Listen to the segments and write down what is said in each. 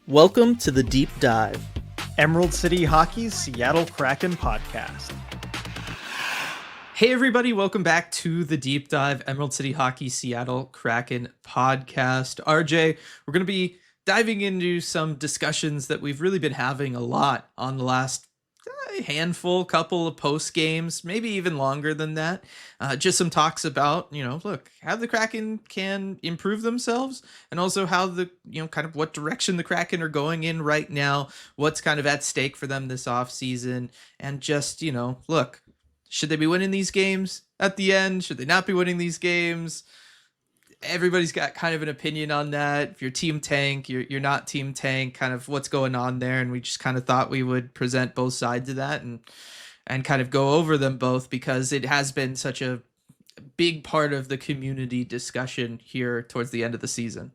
Welcome to the Deep Dive, Emerald City Hockey's Seattle Kraken podcast. Hey everybody, welcome back to the Deep Dive, Emerald City Hockey Seattle Kraken podcast. RJ, we're going to be diving into some discussions that we've really been having a lot on the last couple of post games, maybe even longer than that. Just some talks about, look, how the Kraken can improve themselves, and also how kind of what direction the Kraken are going in right now, what's kind of at stake for them this offseason, and just, look, should they be winning these games at the end? Should they not be winning these games? Everybody's got kind of an opinion on that. If you're team tank, you're not team tank, kind of what's going on there. And we just kind of thought we would present both sides of that and kind of go over them both, because it has been such a big part of the community discussion here towards the end of the season.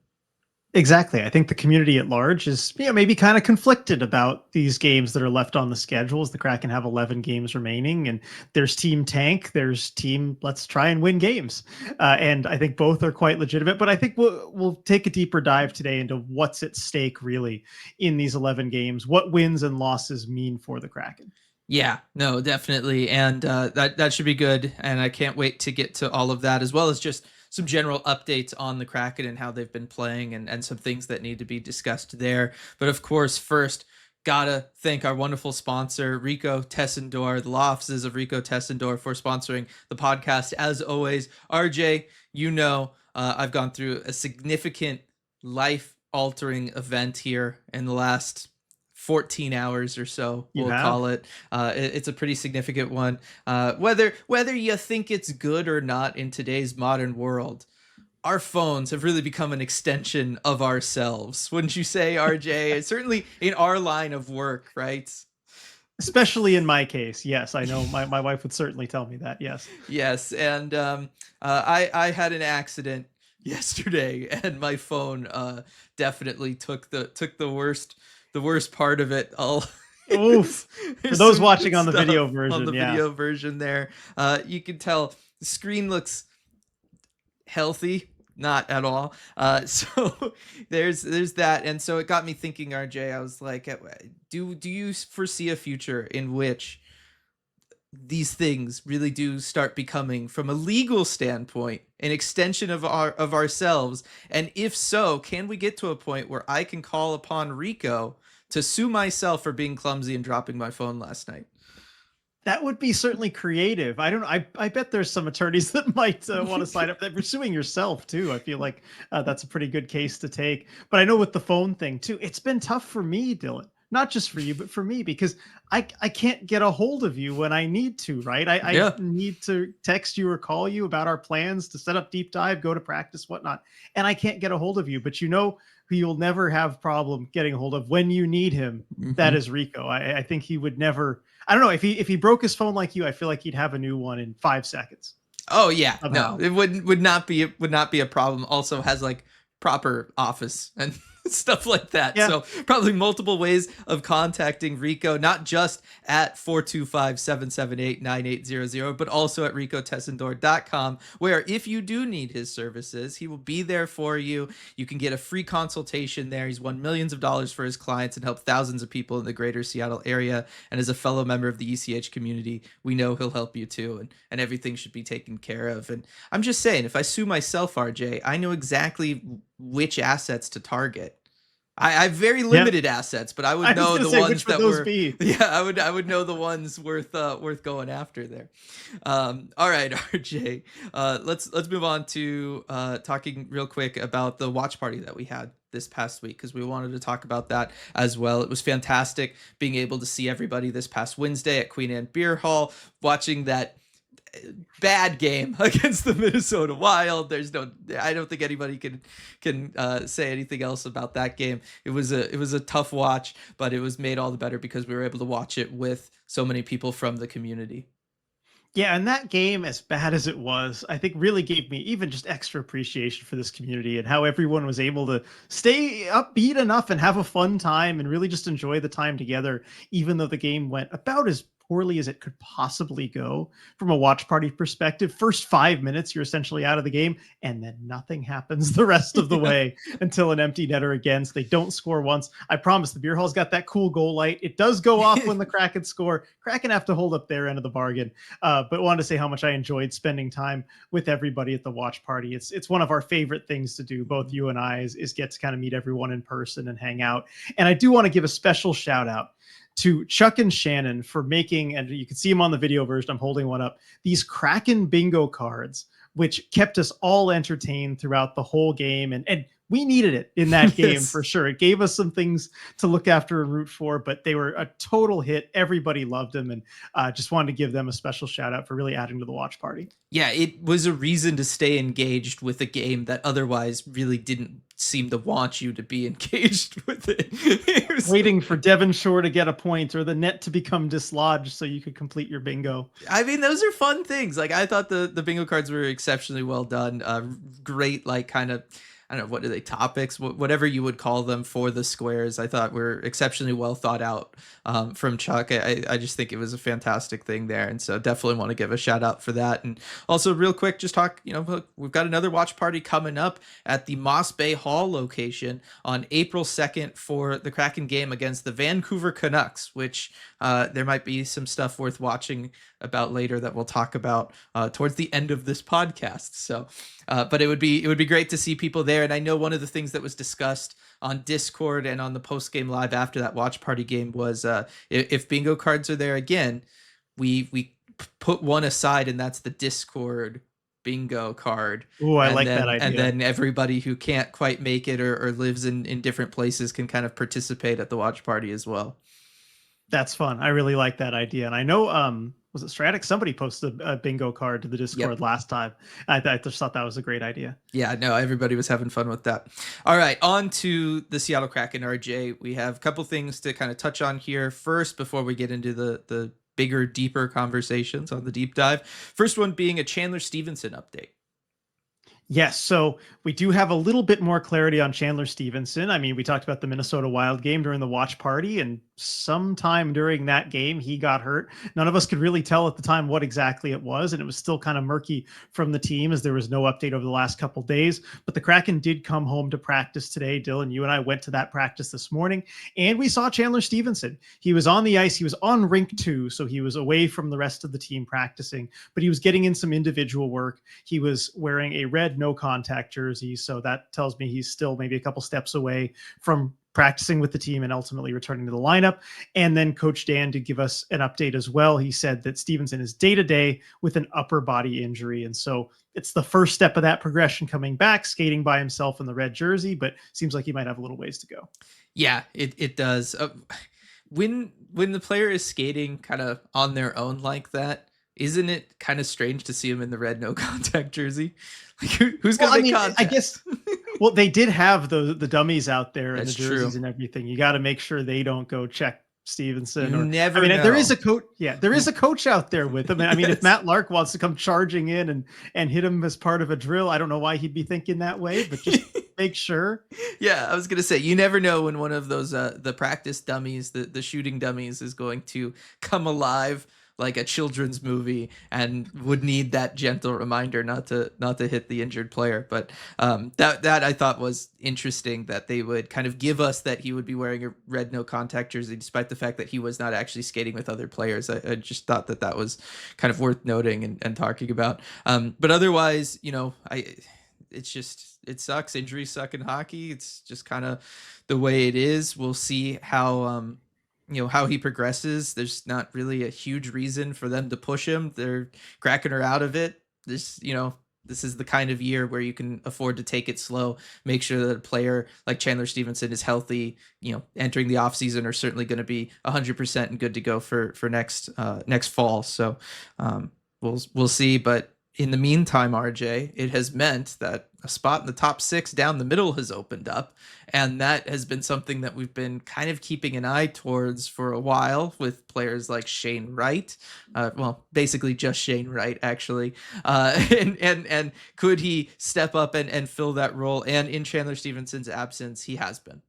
Exactly. I think the community at large is maybe kind of conflicted about these games that are left on the schedules. The Kraken have 11 games remaining, and there's team tank, there's team let's try and win games. And I think both are quite legitimate, but I think we'll take a deeper dive today into what's at stake really in these 11 games, what wins and losses mean for the Kraken. Yeah, no, definitely. And that should be good. And I can't wait to get to all of that, as well as just some general updates on the Kraken and how they've been playing, and some things that need to be discussed there. But of course, first, gotta thank our wonderful sponsor, Rico Tessendor, the law offices of Rico Tessendor, for sponsoring the podcast. As always, RJ, I've gone through a significant life-altering event here in the last 14 hours or so, call it. It's a pretty significant one. Whether you think it's good or not in today's modern world, our phones have really become an extension of ourselves. Wouldn't you say, RJ? Certainly in our line of work, right? Especially in my case. Yes, I know my wife would certainly tell me that. Yes. Yes. And I had an accident yesterday, and my phone definitely took the worst part of it all. Oof. For those watching on the video version, on the video version there, you can tell the screen looks healthy, not at all. So there's that, and so it got me thinking, RJ. I was like, do you foresee a future in which these things really do start becoming, from a legal standpoint, an extension of ourselves? And if so, can we get to a point where I can call upon Rico to sue myself for being clumsy and dropping my phone last night? That would be certainly creative. I bet there's some attorneys that might want to sign up. That pursuing yourself too. I feel like that's a pretty good case to take. But I know with the phone thing too, it's been tough for me, Dylan. Not just for you, but for me, because I can't get a hold of you when I need to, right? I need to text you or call you about our plans to set up deep dive, go to practice, whatnot. And I can't get a hold of you, but who you'll never have problem getting a hold of when you need him. Mm-hmm. That is Rico. I think he would never, I don't know, if he broke his phone like you, I feel like he'd have a new one in 5 seconds. Oh yeah. No, it would not be a problem. Also has like proper office and stuff like that. Yeah. So probably multiple ways of contacting Rico, not just at 425-778-9800, but also at ricotessendor.com, where if you do need his services, he will be there for you. You can get a free consultation there. He's won millions of dollars for his clients and helped thousands of people in the greater Seattle area. And as a fellow member of the ECH community, we know he'll help you too. And everything should be taken care of. And I'm just saying, if I sue myself, RJ, I know exactly which assets to target. I have very limited assets, but I would know the ones that were. Yeah, I would know the ones worth going after there. All right, RJ. Let's move on to talking real quick about the watch party that we had this past week, because we wanted to talk about that as well. It was fantastic being able to see everybody this past Wednesday at Queen Anne Beer Hall, watching that bad game against the Minnesota Wild. I don't think anybody can say anything else about that game. It was a tough watch, but it was made all the better because we were able to watch it with so many people from the community. Yeah, and that game, as bad as it was, I think really gave me even just extra appreciation for this community and how everyone was able to stay upbeat enough and have a fun time and really just enjoy the time together, even though the game went about as poorly as it could possibly go from a watch party perspective. First 5 minutes, you're essentially out of the game, and then nothing happens the rest of the way until an empty netter again. So they don't score once. I promise the beer hall's got that cool goal light. It does go off when the Kraken score. Kraken have to hold up their end of the bargain. But wanted to say how much I enjoyed spending time with everybody at the watch party. It's one of our favorite things to do, both you and I, is get to kind of meet everyone in person and hang out. And I do want to give a special shout out to Chuck and Shannon for making, and you can see them on the video version, I'm holding one up, these Kraken bingo cards, which kept us all entertained throughout the whole game. And we needed it in that game Yes. for sure. It gave us some things to look after and root for, but they were a total hit. Everybody loved them, and just wanted to give them a special shout out for really adding to the watch party. Yeah, it was a reason to stay engaged with a game that otherwise really didn't seem to want you to be engaged with it. It was Waiting for Devon Shore to get a point or the net to become dislodged so you could complete your bingo. I mean, those are fun things. Like, I thought the bingo cards were exceptionally well done. Great, like, kind of, I don't know, what are they, topics, whatever you would call them for the squares, I thought were exceptionally well thought out from Chuck. I just think it was a fantastic thing there. And so definitely want to give a shout out for that. And also real quick, just talk, look, we've got another watch party coming up at the Moss Bay Hall location on April 2nd for the Kraken game against the Vancouver Canucks, which there might be some stuff worth watching about later that we'll talk about towards the end of this podcast. So, but it would be great to see people there. And I know one of the things that was discussed on Discord and on the post game live after that watch party game was if bingo cards are there again, we put one aside, and that's the Discord bingo card. Ooh, I like that idea. And then everybody who can't quite make it or lives in different places can kind of participate at the watch party as well. That's fun. I really like that idea. And I know, was it Stratic? Somebody posted a bingo card to the Discord last time. I just thought that was a great idea. Yeah, no, everybody was having fun with that. All right, on to the Seattle Kraken, RJ. We have a couple things to kind of touch on here first before we get into the bigger, deeper conversations on the deep dive. First one being a Chandler Stevenson update. Yes, so we do have a little bit more clarity on Chandler Stevenson. I mean, we talked about the Minnesota Wild game during the watch party, and sometime during that game, he got hurt. None of us could really tell at the time what exactly it was, and it was still kind of murky from the team as there was no update over the last couple days. But the Kraken did come home to practice today. Dylan, you and I went to that practice this morning, and we saw Chandler Stevenson. He was on the ice. He was on rink 2, so he was away from the rest of the team practicing, but he was getting in some individual work. He was wearing a red no contact jersey, so that tells me he's still maybe a couple steps away from practicing with the team and ultimately returning to the lineup. And then Coach Dan did give us an update as well. He said that Stevenson is day-to-day with an upper body injury, and so it's the first step of that progression coming back, skating by himself in the red jersey, but seems like he might have a little ways to go. Yeah, it does. When the player is skating kind of on their own like that, isn't it kind of strange to see him in the red no contact jersey? Like, who's going to make contact? I guess, well, they did have the dummies out there and That's the jerseys true. and everything. You got to make sure they don't go check Stevenson. You never know. There is a coach. Yeah, there is a coach out there with him. I mean, if Matt Lark wants to come charging in and hit him as part of a drill, I don't know why he'd be thinking that way, but just make sure. Yeah, I was gonna say, you never know when one of those the practice dummies, the shooting dummies, is going to come alive like a children's movie and would need that gentle reminder not to hit the injured player. But that I thought was interesting, that they would kind of give us that he would be wearing a red no contact jersey despite the fact that he was not actually skating with other players. I just thought that was kind of worth noting and talking about. But otherwise, it sucks. Injuries suck in hockey. It's just kind of the way it is. We'll see how how he progresses. There's not really a huge reason for them to push him. They're cracking her out of it. This is the kind of year where you can afford to take it slow, make sure that a player like Chandler Stevenson is healthy, entering the offseason, are certainly going to be 100% and good to go for next fall. So we'll see. But in the meantime, RJ, it has meant that a spot in the top 6 down the middle has opened up. And that has been something that we've been kind of keeping an eye towards for a while with players like Shane Wright. Well, basically just Shane Wright, actually. And could he step up and fill that role? And in Chandler Stevenson's absence, he has been.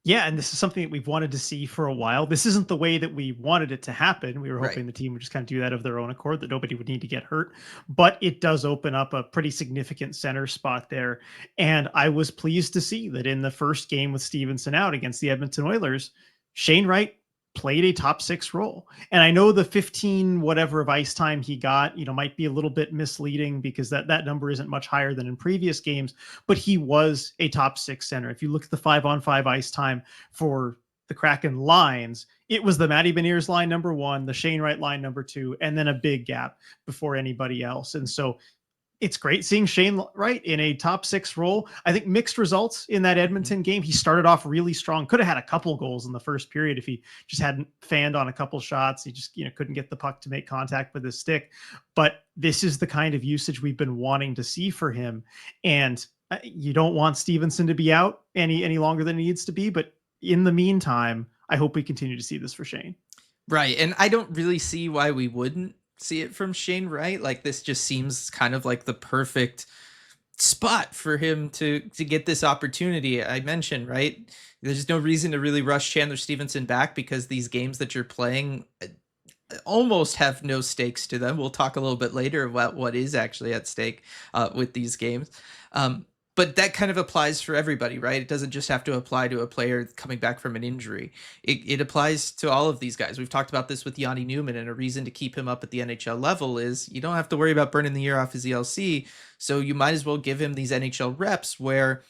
Yeah, and this is something that we've wanted to see for a while. This isn't the way that we wanted it to happen. We were Right. hoping the team would just kind of do that of their own accord, that nobody would need to get hurt. But it does open up a pretty significant center spot there. And I was pleased to see that in the first game with Stevenson out against the Edmonton Oilers, Shane Wright played a top six role. And I know the 15 whatever of ice time he got, might be a little bit misleading because that number isn't much higher than in previous games, but he was a top six center. If you look at the 5-on-5 ice time for the Kraken lines, it was the Matty Beniers line number one, the Shane Wright line number two, and then a big gap before anybody else. And so it's great seeing Shane Wright in a top six role. I think mixed results in that Mhm. Edmonton game. He started off really strong. Could have had a couple goals in the first period if he just hadn't fanned on a couple shots. He just couldn't get the puck to make contact with his stick. But this is the kind of usage we've been wanting to see for him. And you don't want Stevenson to be out any longer than he needs to be. But in the meantime, I hope we continue to see this for Shane. Right. And I don't really see why we wouldn't see it from Shane Wright. Like this just seems kind of like the perfect spot for him to get this opportunity. I mentioned, right? There's no reason to really rush Chandler Stevenson back because these games that you're playing almost have no stakes to them. We'll talk a little bit later about what is actually at stake with these games. But that kind of applies for everybody, right? It doesn't just have to apply to a player coming back from an injury. It applies to all of these guys. We've talked about this with Yanni Newman, and a reason to keep him up at the NHL level is you don't have to worry about burning the year off his ELC. So you might as well give him these NHL reps where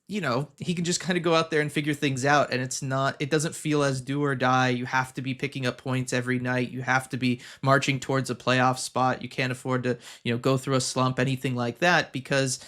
he can just kind of go out there and figure things out. And it doesn't feel as do or die. You have to be picking up points every night. You have to be marching towards a playoff spot. You can't afford to, go through a slump, anything like that, because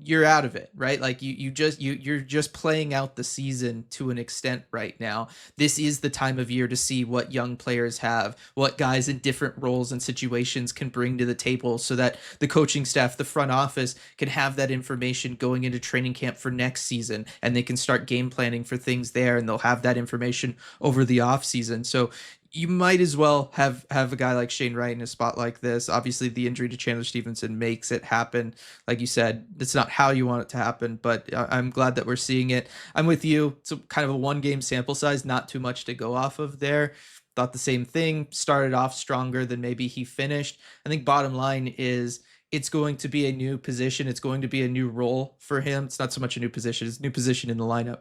you're out of it, right? Like you're just playing out the season to an extent right now. This is the time of year to see what young players have, what guys in different roles and situations can bring to the table so that the coaching staff, the front office can have that information going into training camp for next season, and they can start game planning for things there, and they'll have that information over the off season. So you might as well have a guy like Shane Wright in a spot like this. Obviously, the injury to Chandler Stevenson makes it happen. Like you said, it's not how you want it to happen, but I'm glad that we're seeing it. I'm with you. It's kind of a one-game sample size, not too much to go off of there. Thought the same thing. Started off stronger than maybe he finished. I think bottom line is it's going to be a new position. It's going to be a new role for him. It's not so much a new position. It's a new position in the lineup.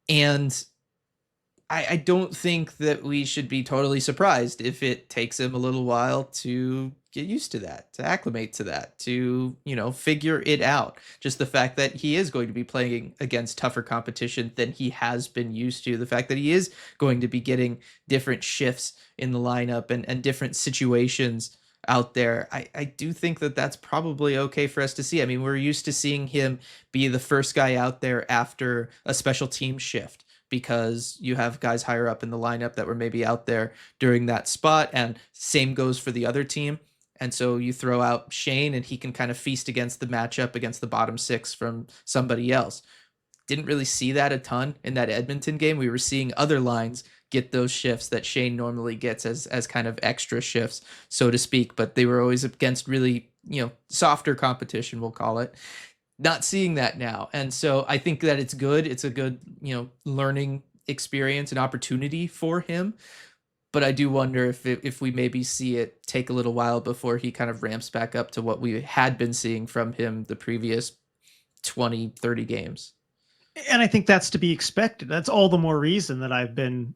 And I don't think that we should be totally surprised if it takes him a little while to get used to that, to acclimate to that, to, figure it out. Just the fact that he is going to be playing against tougher competition than he has been used to, the fact that he is going to be getting different shifts in the lineup and different situations out there. I do think that that's probably okay for us to see. I mean, we're used to seeing him be the first guy out there after a special team shift, because you have guys higher up in the lineup that were maybe out there during that spot, and same goes for the other team. And so you throw out Shane and he can kind of feast against the matchup against the bottom six from somebody else. Didn't really see that a ton in that Edmonton game. We were seeing other lines get those shifts that Shane normally gets as kind of extra shifts, so to speak, but they were always against really, softer competition, we'll call it. Not seeing that now. And so I think that it's good. It's a good, learning experience and opportunity for him. But I do wonder if we maybe see it take a little while before he kind of ramps back up to what we had been seeing from him the previous 20, 30 games. And I think that's to be expected. That's all the more reason that I've been,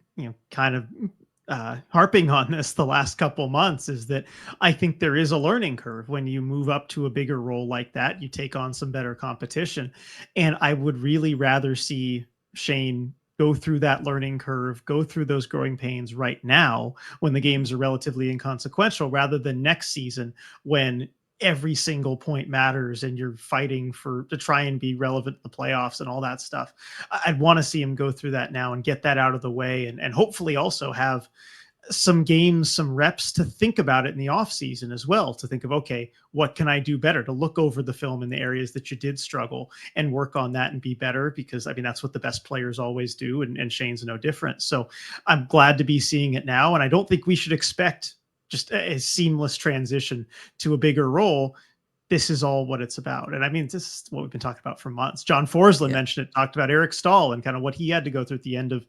kind of harping on this the last couple months, is that I think there is a learning curve when you move up to a bigger role like that. You take on some better competition. And I would really rather see Shane go through that learning curve, go through those growing pains right now when the games are relatively inconsequential, rather than next season when every single point matters and you're fighting to try and be relevant in the playoffs and all that stuff. I'd want to see him go through that now and get that out of the way, and hopefully also have some games, some reps to think about it in the off season as well, to think of, okay, what can I do better, to look over the film in the areas that you did struggle and work on that and be better, because I mean, that's what the best players always do. And Shane's no different. So I'm glad to be seeing it now. And I don't think we should expect just a seamless transition to a bigger role. this is all what it's about. And I mean, this is what we've been talking about for months. John Forsland Yeah. mentioned it, talked about Eric Stahl and kind of what he had to go through at the end of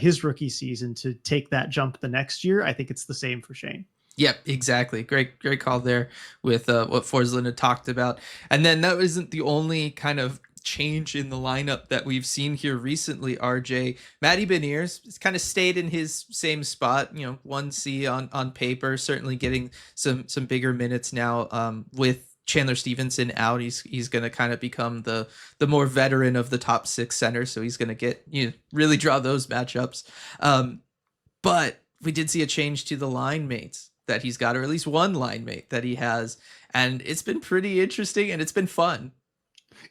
his rookie season to take that jump the next year. I think it's the same for Shane. Yep, exactly. Great call there with what Forsland had talked about. And then that isn't the only kind of change in the lineup that we've seen here recently, RJ. Matty Beniers has kind of stayed in his same spot, 1C on paper, certainly getting some bigger minutes now with Chandler Stevenson out. He's going to kind of become the more veteran of the top 6 centers, so he's going to get really draw those matchups. But we did see a change to the line mates that he's got, or at least one line mate that he has, and it's been pretty interesting and it's been fun.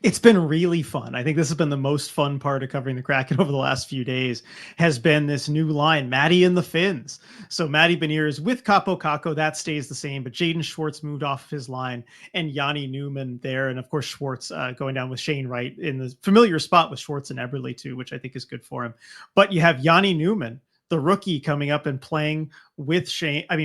It's been really fun. I think this has been the most fun part of covering the Kraken over the last few days, has been this new line, Matty and the Finns. So Matty Beniers with Capo Caco, that stays the same, but Jaden Schwartz moved off of his line and Yanni Newman there. And of course, Schwartz going down with Shane Wright in the familiar spot with Schwartz and Eberle too, which I think is good for him. But you have Yanni Newman, the rookie, coming up and playing with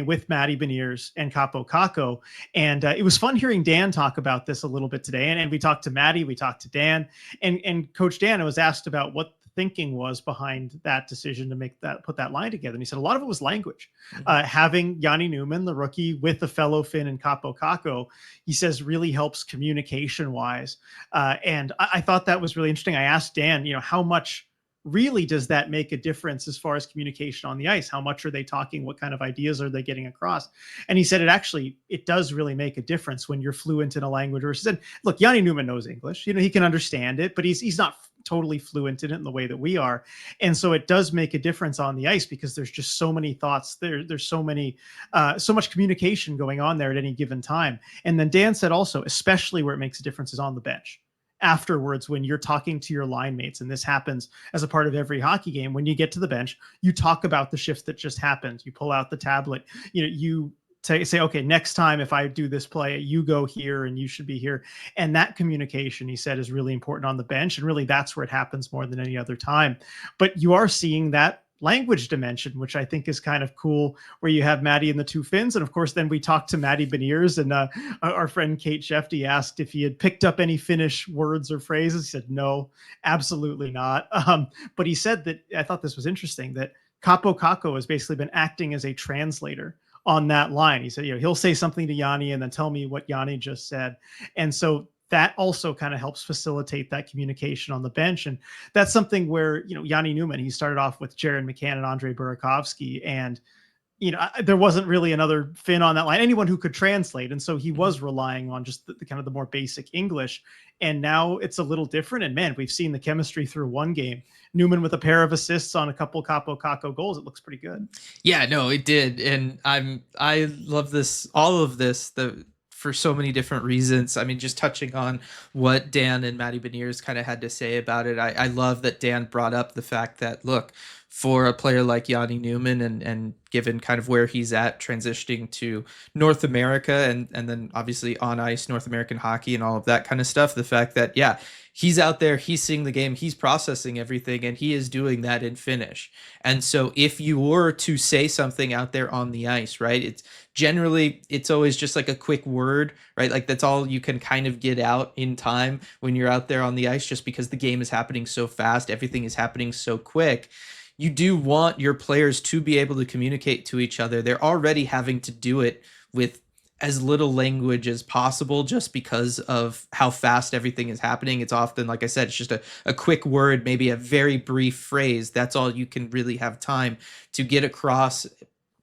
with Matty Beniers and Capo Caco. And it was fun hearing Dan talk about this a little bit today. And we talked to Matty, we talked to Dan, and Coach Dan was asked about what the thinking was behind that decision to put that line together. And he said a lot of it was language. Having Yanni Newman, the rookie, with a fellow Finn and Capo Caco, he says really helps communication wise. And I thought that was really interesting. I asked Dan, how much really does that make a difference as far as communication on the ice? How much are they talking? What kind of ideas are they getting across? And he said it does really make a difference when you're fluent in a language versus, and look, Yanni Newman knows English, he can understand it, but he's not totally fluent in it in the way that we are. And so it does make a difference on the ice because there's just so many thoughts there's so much communication going on there at any given time. And then Dan said also, especially where it makes a difference is on the bench. Afterwards, when you're talking to your line mates, and this happens as a part of every hockey game, when you get to the bench, you talk about the shift that just happened. You pull out the tablet, you say, okay, next time if I do this play, you go here and you should be here. And that communication, he said, is really important on the bench. And really that's where it happens more than any other time. But you are seeing that language dimension, which I think is kind of cool, where you have Matty and the 2 Finns. And of course, then we talked to Matty Beniers, and our friend Kate Shefty asked if he had picked up any Finnish words or phrases. He said, no, absolutely not. But he said that, I thought this was interesting, that Capo Caco has basically been acting as a translator on that line. He said, he'll say something to Yanni and then tell me what Yanni just said. And so that also kind of helps facilitate that communication on the bench. And that's something where, Yanni Newman, he started off with Jaron McCann and Andre Burakovsky, and, there wasn't really another Finn on that line, anyone who could translate. And so he was relying on just the kind of the more basic English. And now it's a little different. And man, we've seen the chemistry through one game. Newman with a pair of assists on a couple Capo Caco goals. It looks pretty good. Yeah, no, it did. And I love all of this, for so many different reasons. I mean, just touching on what Dan and Matty Beniers kind of had to say about it. I love that Dan brought up the fact that, look, for a player like Yanni Newman and given kind of where he's at transitioning to North America and then obviously on ice North American hockey and all of that kind of stuff, the fact that, yeah, he's out there, he's seeing the game, he's processing everything, and he is doing that in Finnish. And so if you were to say something out there on the ice, right, it's always just like a quick word, right? Like that's all you can kind of get out in time when you're out there on the ice, just because the game is happening so fast, everything is happening so quick. You do want your players to be able to communicate to each other. They're already having to do it with as little language as possible just because of how fast everything is happening. It's often, like I said, it's just a quick word, maybe a very brief phrase. That's all you can really have time to get across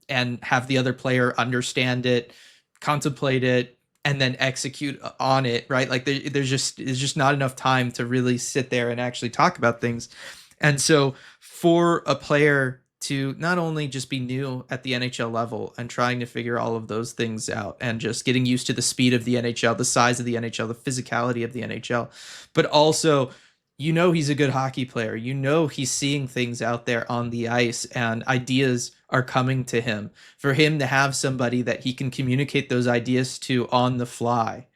and have the other player understand it, contemplate it, and then execute on it, right? Like there's just not enough time to really sit there and actually talk about things. And so for a player to not only just be new at the NHL level and trying to figure all of those things out and just getting used to the speed of the NHL, the size of the NHL, the physicality of the NHL, but also, he's a good hockey player. He's seeing things out there on the ice and ideas are coming to him. For him to have somebody that he can communicate those ideas to on the fly,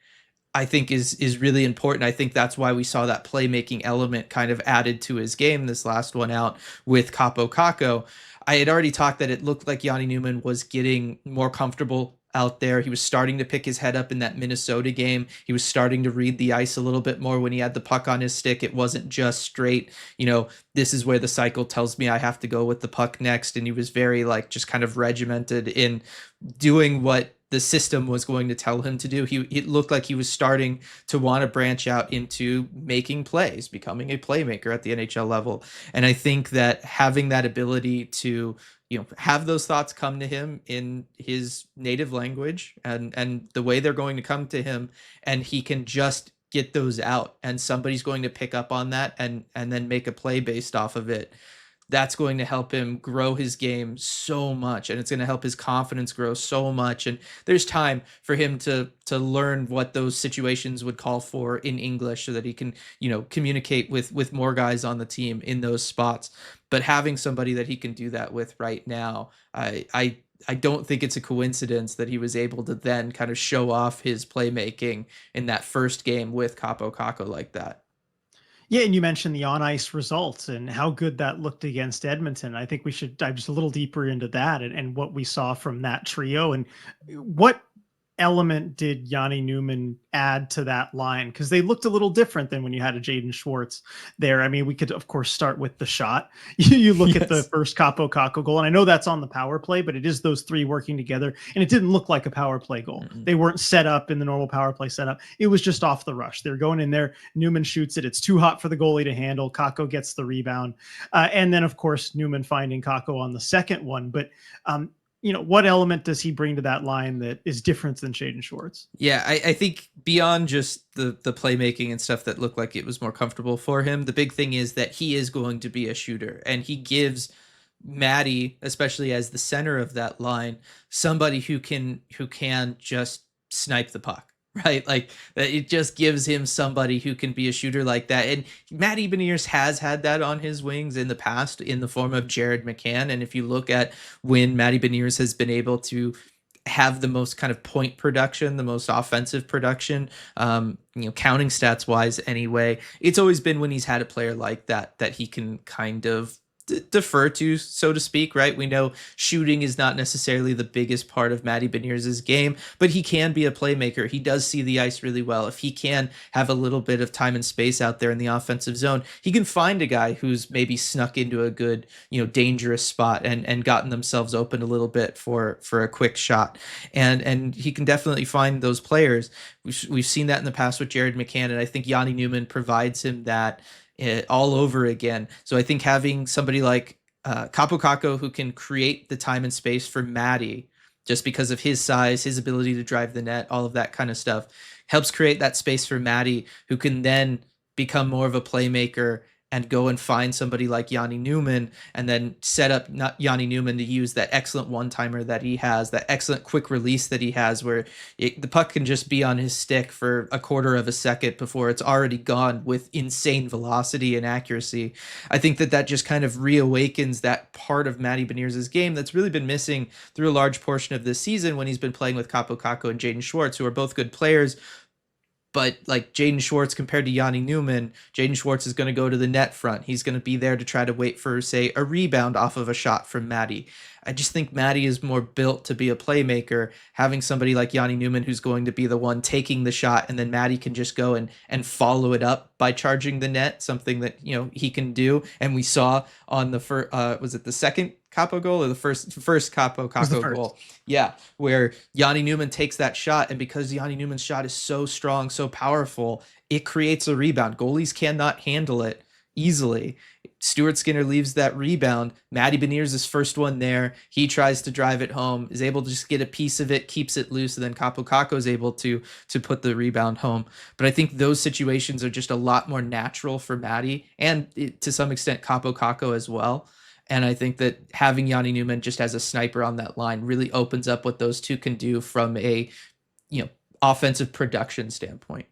I think is really important. I think that's why we saw that playmaking element kind of added to his game this last one out with Capo Caco. I had already talked that it looked like Yanni Newman was getting more comfortable out there. He was starting to pick his head up in that Minnesota game. He was starting to read the ice a little bit more when he had the puck on his stick. It wasn't just straight, this is where the cycle tells me I have to go with the puck next. And he was very like just kind of regimented in doing what the system was going to tell him to do. It looked like he was starting to want to branch out into making plays, becoming a playmaker at the NHL level. And I think that having that ability to have those thoughts come to him in his native language and the way they're going to come to him, and he can just get those out and somebody's going to pick up on that and then make a play based off of it. That's going to help him grow his game so much, and it's going to help his confidence grow so much. And there's time for him to learn what those situations would call for in English so that he can communicate with more guys on the team in those spots. But having somebody that he can do that with right now, I don't think it's a coincidence that he was able to then kind of show off his playmaking in that first game with Capo Caco like that. Yeah, and you mentioned the on-ice results and how good that looked against Edmonton. I think we should dive just a little deeper into that and what we saw from that trio and what element did Yanni Newman add to that line? Because they looked a little different than when you had a Jaden Schwartz there. I mean, we could, of course, start with the shot. You look at the first Capo Caco goal, and I know that's on the power play, but it is those three working together, and it didn't look like a power play goal. Mm-hmm. They weren't set up in the normal power play setup. It was just off the rush. They're going in there. Newman shoots it. It's too hot for the goalie to handle. Caco gets the rebound. And then, of course, Newman finding Caco on the second one. But what element does he bring to that line that is different than Jaden Schwartz? Yeah, I think beyond just the playmaking and stuff that looked like it was more comfortable for him, the big thing is that he is going to be a shooter, and he gives Maddie, especially as the center of that line, somebody who can just snipe the puck. Right, like it just gives him somebody who can be a shooter like that. And Matty Beniers has had that on his wings in the past in the form of Jared McCann. And if you look at when Matty Beniers has been able to have the most kind of point production, the most offensive production, counting stats wise anyway, it's always been when he's had a player like that he can kind of defer to, so to speak, right? We know shooting is not necessarily the biggest part of Matty Beniers' game, but he can be a playmaker. He does see the ice really well. If he can have a little bit of time and space out there in the offensive zone, he can find a guy who's maybe snuck into a good, dangerous spot and gotten themselves open a little bit for a quick shot. And he can definitely find those players. We've seen that in the past with Jared McCann, and I think Yanni Newman provides him that all over again. So I think having somebody like Capo Caco who can create the time and space for Matty just because of his size, his ability to drive the net, all of that kind of stuff, helps create that space for Matty who can then become more of a playmaker and go and find somebody like Yanni Newman and then set up Yanni Newman to use that excellent one-timer that he has, that excellent quick release that he has where the puck can just be on his stick for a quarter of a second before it's already gone with insane velocity and accuracy. I think that just kind of reawakens that part of Matty Beniers' game that's really been missing through a large portion of this season when he's been playing with Capo Caco and Jaden Schwartz, who are both good players. But like Jaden Schwartz compared to Yanni Newman, Jaden Schwartz is going to go to the net front. He's going to be there to try to wait for, say, a rebound off of a shot from Matty. I just think Matty is more built to be a playmaker. Having somebody like Yanni Newman who's going to be the one taking the shot, and then Matty can just go and follow it up by charging the net, something that he can do. And we saw on the first, was it the second Capo goal or the first Capo Caco goal? Yeah, where Yanni Newman takes that shot, and because Yanni Newman's shot is so strong, so powerful, it creates a rebound. Goalies cannot handle it easily. Stuart Skinner leaves that rebound. Matty Beniers' first one there. He tries to drive it home, is able to just get a piece of it, keeps it loose, and then Capo Caco is able to put the rebound home. But I think those situations are just a lot more natural for Matty and to some extent Capo Caco as well. And I think that having Yanni Newman just as a sniper on that line really opens up what those two can do from a, offensive production standpoint.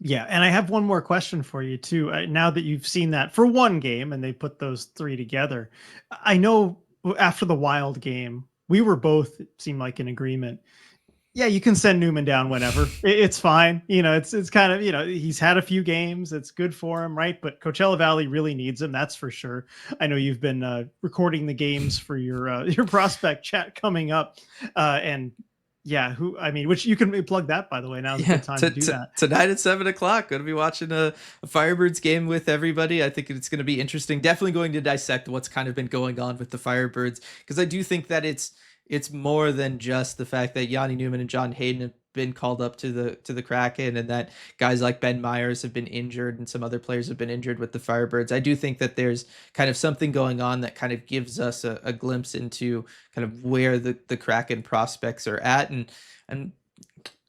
Yeah, and I have one more question for you too. Now that you've seen that for one game and they put those three together, I know after the Wild game, we were both, it seemed like, in agreement. Yeah, you can send Newman down whenever. It's fine. It's kind of, he's had a few games. It's good for him, right? But Coachella Valley really needs him. That's for sure. I know you've been recording the games for your prospect chat coming up. And Yeah, who I mean, which you can plug that, by the way. Now's a Yeah, good time to do that. tonight at 7 o'clock. Going to be watching a Firebirds game with everybody. I think it's going to be interesting. Definitely going to dissect what's kind of been going on with the Firebirds, because I do think that it's more than just the fact that Yanni Newman and John Hayden have been called up to the Kraken, and that guys like Ben Myers have been injured and some other players have been injured with the Firebirds. I do think that there's kind of something going on that kind of gives us a glimpse into kind of where the Kraken prospects are at, and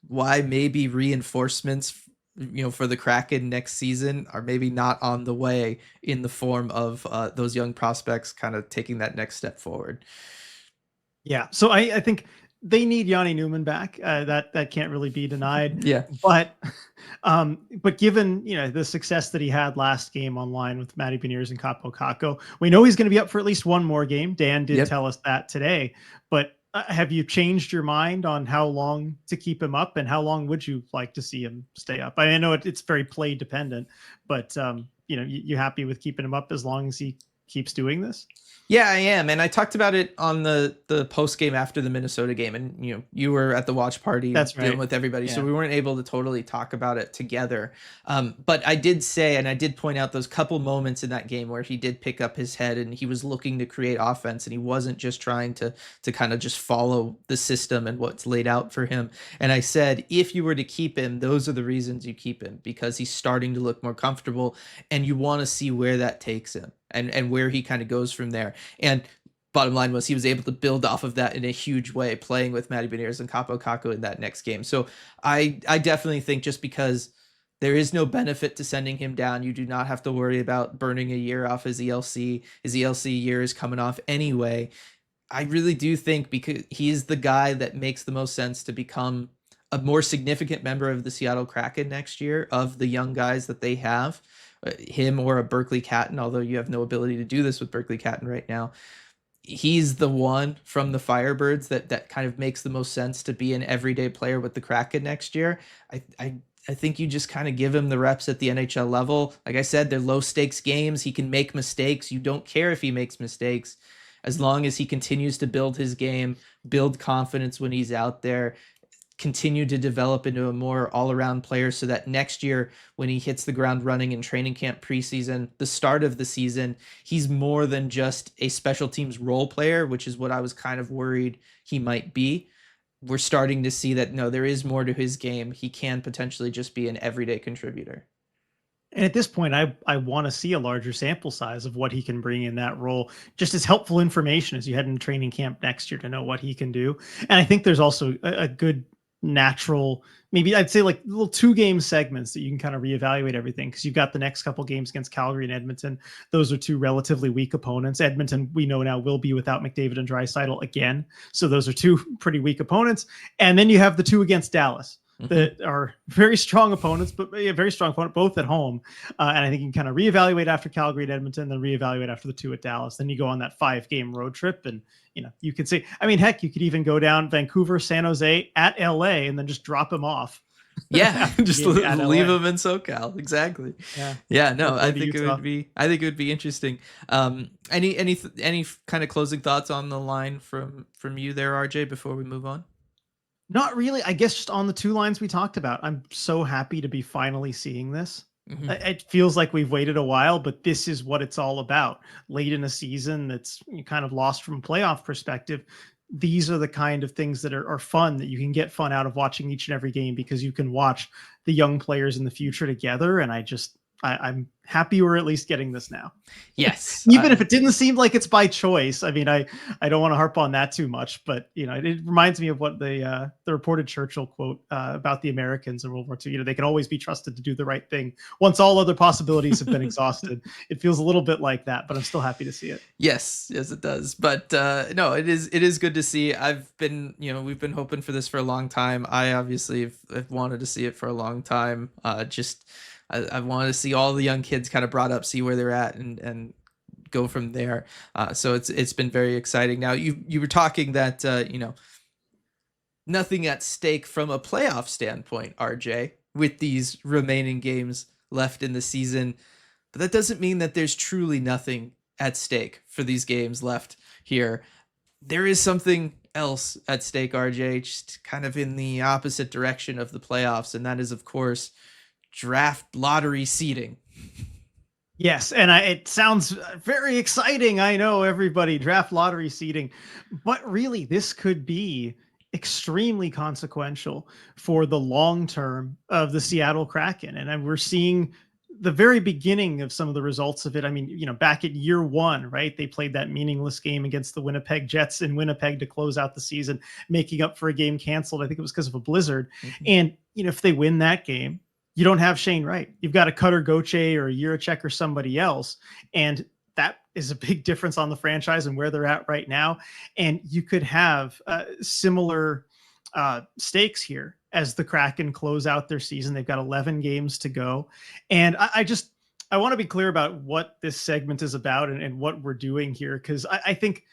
why maybe reinforcements, for the Kraken next season are maybe not on the way in the form of those young prospects kind of taking that next step forward. Yeah, so I think they need Yanni Newman back. That can't really be denied. Yeah. But given the success that he had last game online with Matty Beniers and Capo Caco, we know he's going to be up for at least one more game. Dan did tell us that today. But have you changed your mind on how long to keep him up, and how long would you like to see him stay up? I know it's very play dependent, but you happy with keeping him up as long as he keeps doing this? Yeah, I am. And I talked about it on the post game after the Minnesota game. And, you were at the watch party. That's right. Dealing with everybody. Yeah. So we weren't able to totally talk about it together. But I did say, and I did point out those couple moments in that game where he did pick up his head and he was looking to create offense, and he wasn't just trying to kind of just follow the system and what's laid out for him. And I said, if you were to keep him, those are the reasons you keep him, because he's starting to look more comfortable and you want to see where that takes him. And where he kind of goes from there. And bottom line was he was able to build off of that in a huge way, playing with Matty Beniers and Capo Caco in that next game. So I definitely think, just because there is no benefit to sending him down, you do not have to worry about burning a year off his ELC. His ELC year is coming off anyway. I really do think, because he's the guy that makes the most sense to become a more significant member of the Seattle Kraken next year, of the young guys that they have. Him or a Berkeley Catton, although you have no ability to do this with Berkeley Catton right now. He's the one from the Firebirds that kind of makes the most sense to be an everyday player with the Kraken next year. I think you just kind of give him the reps at the NHL level. Like I said, they're low stakes games. He can make mistakes. You don't care if he makes mistakes, as long as he continues to build his game, build confidence when he's out there, continue to develop into a more all-around player, so that next year when he hits the ground running in training camp, preseason, the start of the season, he's more than just a special teams role player, which is what I was kind of worried he might be. We're starting to see that, no, there is more to his game. He can potentially just be an everyday contributor. And at this point, I want to see a larger sample size of what he can bring in that role, just as helpful information as you head into training camp next year to know what he can do. And I think there's also a good natural, maybe I'd say like little 2-game segments that you can kind of reevaluate everything, because you've got the next couple games against Calgary and Edmonton. Those are two relatively weak opponents. Edmonton, we know now, will be without McDavid and Draisaitl again, so those are two pretty weak opponents. And then you have the 2 against Dallas that are very strong opponents, but a very strong opponent, both at home. And I think you can kind of reevaluate after Calgary and Edmonton, then reevaluate after the 2 at Dallas. Then you go on that 5-game road trip, and you could say, I mean, heck, you could even go down Vancouver, San Jose, at LA, and then just drop him off. Yeah, just leave him in SoCal. Exactly. Yeah. No, I think it would be interesting. Any kind of closing thoughts on the line from you there, RJ, before we move on? Not really. I guess just on the 2 lines we talked about, I'm so happy to be finally seeing this. It feels like we've waited a while, but this is what it's all about. Late in a season that's kind of lost from a playoff perspective, these are the kind of things that are fun, that you can get fun out of watching each and every game, because you can watch the young players in the future together. And I'm happy we're at least getting this now. Yes. Even if it didn't seem like it's by choice. I mean, I don't want to harp on that too much, but it reminds me of what the reported Churchill quote about the Americans in World War II. They can always be trusted to do the right thing once all other possibilities have been exhausted. It feels a little bit like that, but I'm still happy to see it. Yes, it does. But no, it is good to see. I've been, we've been hoping for this for a long time. I obviously have wanted to see it for a long time. I want to see all the young kids kind of brought up, see where they're at, and go from there. So it's been very exciting. Now you were talking that nothing at stake from a playoff standpoint, RJ, with these remaining games left in the season, but that doesn't mean that there's truly nothing at stake for these games left here. There is something else at stake, RJ, just kind of in the opposite direction of the playoffs, and that is, of course, draft lottery seeding. Yes, and it sounds very exciting. I know, everybody, draft lottery seeding, but really this could be extremely consequential for the long term of the Seattle Kraken. And we're seeing the very beginning of some of the results of it. I mean, back at year one, right? They played that meaningless game against the Winnipeg Jets in Winnipeg to close out the season, making up for a game canceled. I think it was because of a blizzard. And, if they win that game, you don't have Shane Wright. You've got a Cutter Gauthier or a Jiricek or somebody else. And that is a big difference on the franchise and where they're at right now. And you could have similar stakes here as the Kraken close out their season. They've got 11 games to go. And I want to be clear about what this segment is about and what we're doing here, because I think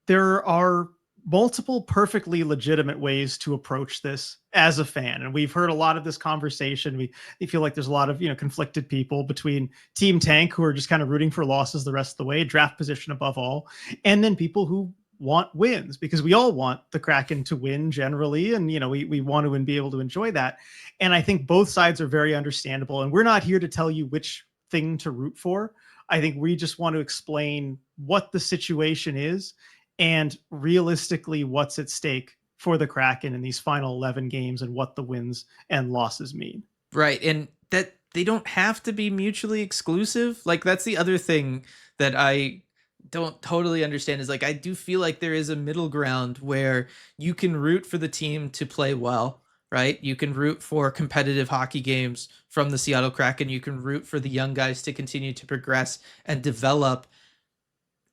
there are multiple perfectly legitimate ways to approach this as a fan. And we've heard a lot of this conversation. We feel like there's a lot of, conflicted people between Team Tank, who are just kind of rooting for losses the rest of the way, draft position above all, and then people who want wins, because we all want the Kraken to win generally. And, we want to be able to enjoy that. And I think both sides are very understandable. And we're not here to tell you which thing to root for. I think we just want to explain what the situation is and realistically what's at stake for the Kraken in these final 11 games and what the wins and losses mean. Right. And that they don't have to be mutually exclusive. Like, that's the other thing that I don't totally understand, is like, I do feel like there is a middle ground where you can root for the team to play well, right? You can root for competitive hockey games from the Seattle Kraken. You can root for the young guys to continue to progress and develop.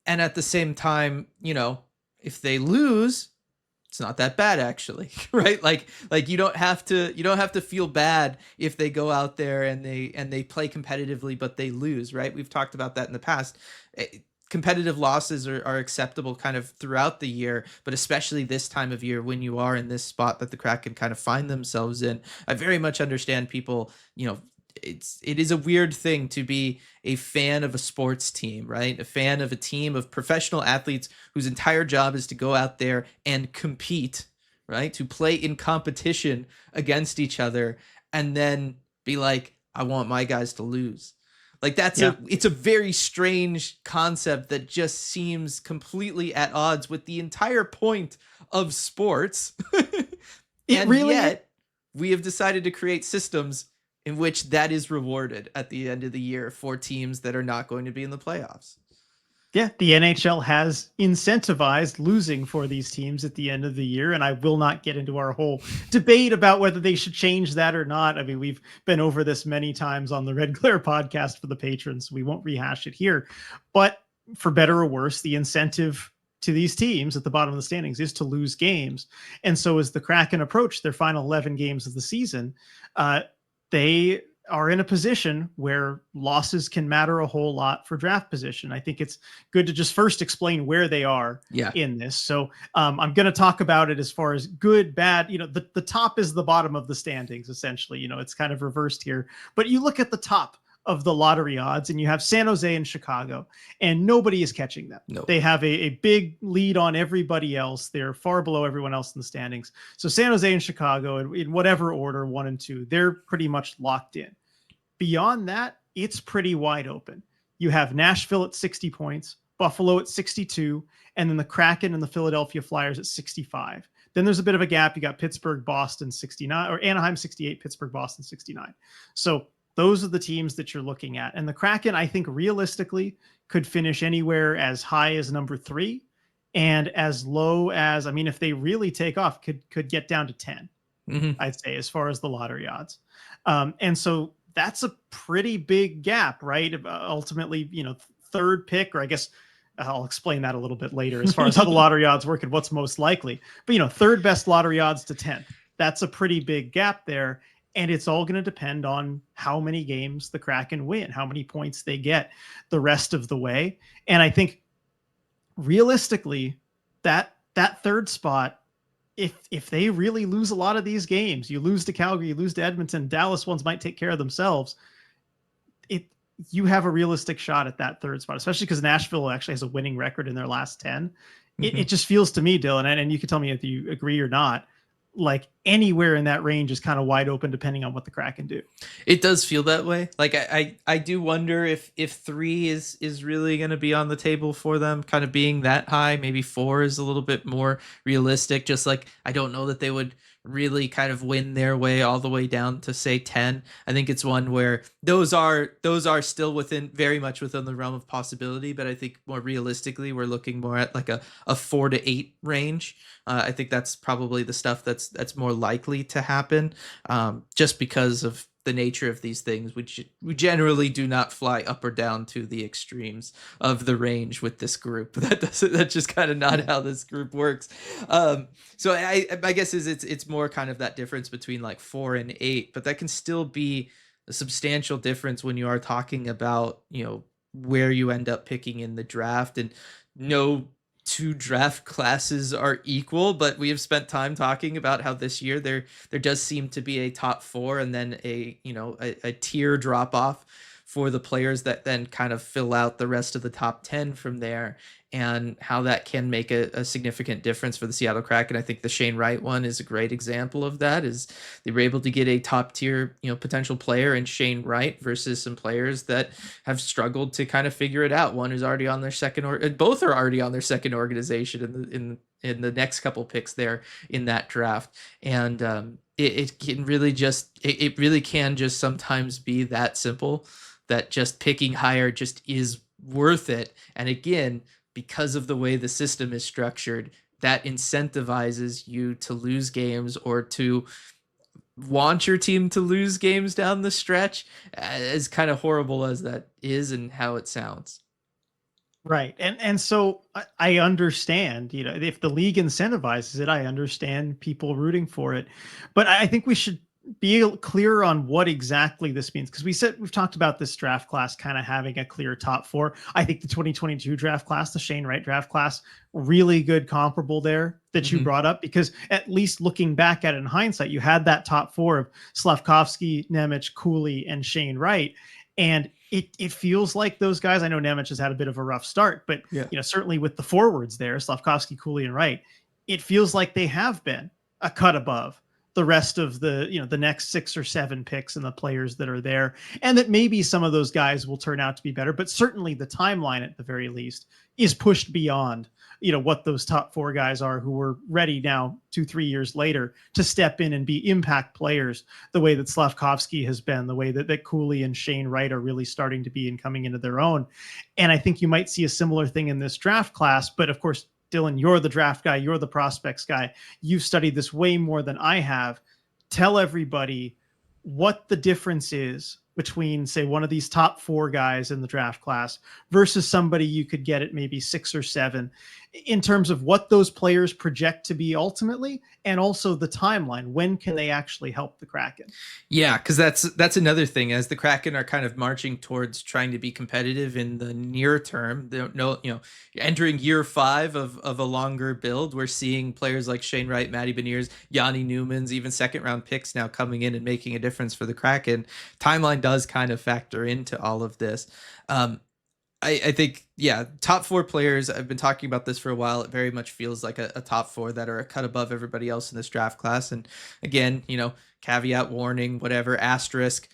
And at the same time, if they lose, it's not that bad, actually, right? Like you don't have to feel bad if they go out there and they play competitively, but they lose, right? We've talked about that in the past. Competitive losses are acceptable kind of throughout the year, but especially this time of year when you are in this spot that the Kraken kind of find themselves in. I very much understand people, it is a weird thing to be a fan of a sports team, right? A fan of a team of professional athletes whose entire job is to go out there and compete, right? To play in competition against each other and then be like, I want my guys to lose. Like, it's a very strange concept that just seems completely at odds with the entire point of sports. Yet we have decided to create systems in which that is rewarded at the end of the year for teams that are not going to be in the playoffs. Yeah, the NHL has incentivized losing for these teams at the end of the year, and I will not get into our whole debate about whether they should change that or not. I mean, we've been over this many times on the Red Glare podcast for the patrons, so we won't rehash it here. But for better or worse, the incentive to these teams at the bottom of the standings is to lose games. And so as the Kraken approach their final 11 games of the season, they are in a position where losses can matter a whole lot for draft position. I think it's good to just first explain where they are in this. So I'm going to talk about it as far as good, bad. The top is the bottom of the standings, essentially. It's kind of reversed here. But you look at the top of the lottery odds and you have San Jose and Chicago, and nobody is catching them. No. They have a big lead on everybody else. They're far below everyone else in the standings. So San Jose and Chicago, in whatever order, 1 and 2, they're pretty much locked in. Beyond that, it's pretty wide open. You have Nashville at 60 points, Buffalo at 62, and then the Kraken and the Philadelphia Flyers at 65. Then there's a bit of a gap. You got Pittsburgh, Boston 69, or Anaheim 68, Pittsburgh, Boston 69. So those are the teams that you're looking at. And the Kraken, I think realistically, could finish anywhere as high as number 3 and as low as, if they really take off, could get down to 10, I'd say, as far as the lottery odds. And so that's a pretty big gap, right? Ultimately, third pick, or I guess I'll explain that a little bit later as far as how the lottery odds work and what's most likely. But, third best lottery odds to 10th. That's a pretty big gap there. And it's all going to depend on how many games the Kraken win, how many points they get the rest of the way. And I think realistically, that third spot, if they really lose a lot of these games, you lose to Calgary, you lose to Edmonton, Dallas ones might take care of themselves. you have a realistic shot at that third spot, especially because Nashville actually has a winning record in their last 10. It just feels to me, Dylan, and you can tell me if you agree or not, like anywhere in that range is kind of wide open depending on what the Kraken do. It does feel that way. Like I do wonder if 3 is really going to be on the table for them, kind of being that high. Maybe 4 is a little bit more realistic. Just like I don't know that they would really kind of win their way all the way down to say 10. I think it's one where those are still within, very much within the realm of possibility, but I think more realistically we're looking more at like a 4 to 8 range. I think that's probably the stuff that's more likely to happen, just because of the nature of these things. We generally do not fly up or down to the extremes of the range with this group. That's just kind of not how this group works. So I guess it's more kind of that difference between like 4 and 8, but that can still be a substantial difference when you are talking about, where you end up picking in the draft. And no two draft classes are equal, but we have spent time talking about how this year there does seem to be a top 4 and then a tier drop off for the players that then kind of fill out the rest of the top 10 from there, and how that can make a significant difference for the Seattle Kraken. I think the Shane Wright one is a great example of that. Is they were able to get a top tier, potential player in Shane Wright versus some players that have struggled to kind of figure it out. One is already on their second, or both are already on their second organization in the next couple picks there in that draft. And it can really it really can just sometimes be that simple, that just picking higher just is worth it. And again, because of the way the system is structured, that incentivizes you to lose games or to want your team to lose games down the stretch, as kind of horrible as that is and how it sounds. Right. And so I understand, if the league incentivizes it, I understand people rooting for it. But I think we should be clear on what exactly this means, because we've talked about this draft class kind of having a clear top 4. I think the 2022 draft class, the Shane Wright draft class, really good comparable there that you brought up, because at least looking back at it in hindsight, you had that top 4 of Slavkovsky, Nemec, Cooley, and Shane Wright. And it feels like those guys, I know Nemec has had a bit of a rough start, but certainly with the forwards there, Slavkovsky, Cooley, and Wright, it feels like they have been a cut above the rest of the next 6 or 7 picks and the players that are there, and that maybe some of those guys will turn out to be better, but certainly the timeline at the very least is pushed beyond what those top 4 guys are, who were ready now 2-3 years later to step in and be impact players the way that Slavkovsky has been, the way that Cooley and Shane Wright are really starting to be and coming into their own. And I think you might see a similar thing in this draft class, but of course, Dylan, you're the draft guy, you're the prospects guy. You've studied this way more than I have. Tell everybody what the difference is between, say, one of these top 4 guys in the draft class versus somebody you could get at maybe 6 or 7, in terms of what those players project to be ultimately, and also the timeline. When can they actually help the Kraken? Yeah, because that's another thing. As the Kraken are kind of marching towards trying to be competitive in the near term, entering year 5 of a longer build, we're seeing players like Shane Wright, Matty Beniers, Yanni Newmans, even second round picks now coming in and making a difference for the Kraken. Timeline does kind of factor into all of this. I think, top 4 players, I've been talking about this for a while. It very much feels like a top 4 that are a cut above everybody else in this draft class. And again, caveat, warning, whatever, asterisk,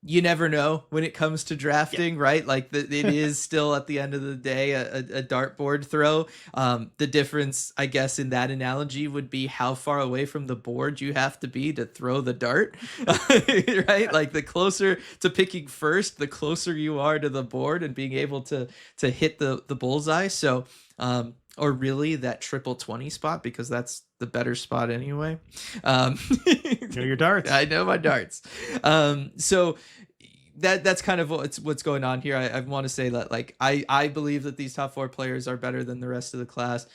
you never know when it comes to drafting, right? Like it is still at the end of the day a dartboard throw. The difference, I guess, in that analogy would be how far away from the board you have to be to throw the dart, right? Like the closer to picking first, the closer you are to the board and being able to hit the bullseye. So, or really that triple 20 spot, because that's the better spot anyway. Know your darts. I know my darts. So that's kind of what's going on here. I want to say that, like, I believe that these top 4 players are better than the rest of the class.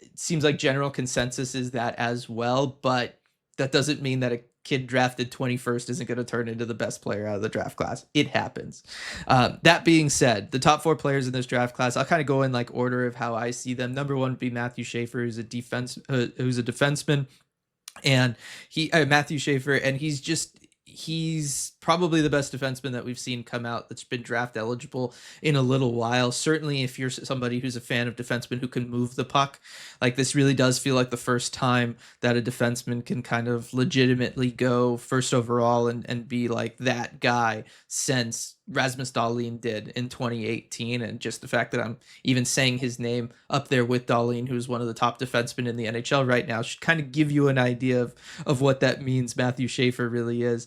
It seems like general consensus is that as well, but that doesn't mean that a kid drafted 21st isn't going to turn into the best player out of the draft class. It happens. That being said, the top 4 players in this draft class, I'll kind of go in like order of how I see them. Number 1 would be Matthew Schaefer, who's a defenseman, and Matthew Schaefer, and he's he's probably the best defenseman that we've seen come out that's been draft eligible in a little while. Certainly, if you're somebody who's a fan of defensemen who can move the puck, like this really does feel like the first time that a defenseman can kind of legitimately go first overall and be like that guy since Rasmus Dahlin did in 2018. And just the fact that I'm even saying his name up there with Dahlin, who's one of the top defensemen in the NHL right now, should kind of give you an idea of what that means. Matthew Schaefer really is.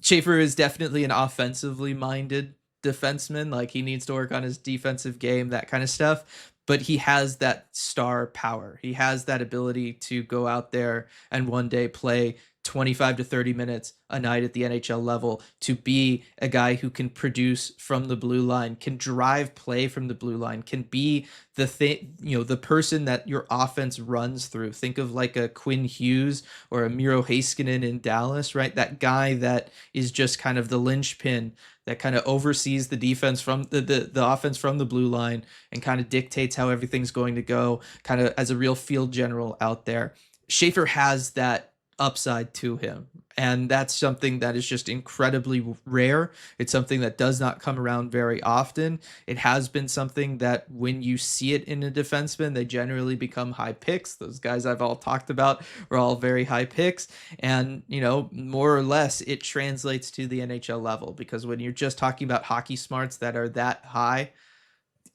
Schaefer is definitely an offensively minded defenseman. Like, he needs to work on his defensive game, that kind of stuff. But he has that star power. He has that ability to go out there and one day play 25 to 30 minutes a night at the NHL level, to be a guy who can produce from the blue line, can drive play from the blue line, can be the thing, the person that your offense runs through. Think of like a Quinn Hughes or a Miro Heiskanen in Dallas, right? That guy that is just kind of the linchpin that kind of oversees the defense from the offense from the blue line and kind of dictates how everything's going to go, kind of as a real field general out there. Schaefer has that upside to him, and that's something that is just incredibly rare. It's something that does not come around very often. It has been something that when you see it in a defenseman, they generally become high picks. Those guys I've all talked about are all very high picks, and more or less it translates to the NHL level, because when you're just talking about hockey smarts that are that high,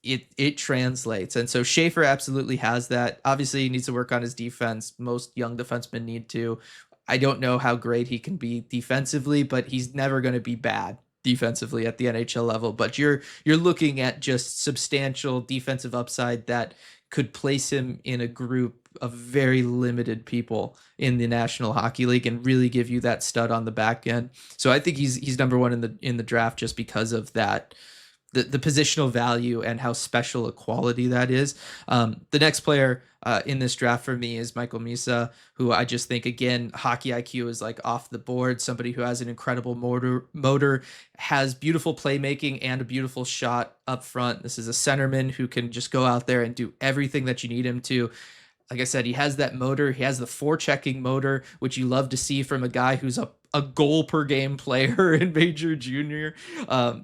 it translates. And so Schaefer absolutely has that. Obviously, he needs to work on his defense. Most young defensemen need to. I don't know how great he can be defensively, but he's never going to be bad defensively at the NHL level. But you're looking at just substantial defensive upside that could place him in a group of very limited people in the National Hockey League and really give you that stud on the back end. So I think he's number one in the draft just because of that. The positional value and how special a quality that is. The next player in this draft for me is Michael Misa, who I just think, again, hockey IQ is like off the board. Somebody who has an incredible motor, has beautiful playmaking and a beautiful shot up front. This is a centerman who can just go out there and do everything that you need him to. Like I said, he has that motor. He has the forechecking motor, which you love to see from a guy who's a goal per game player in Major Junior.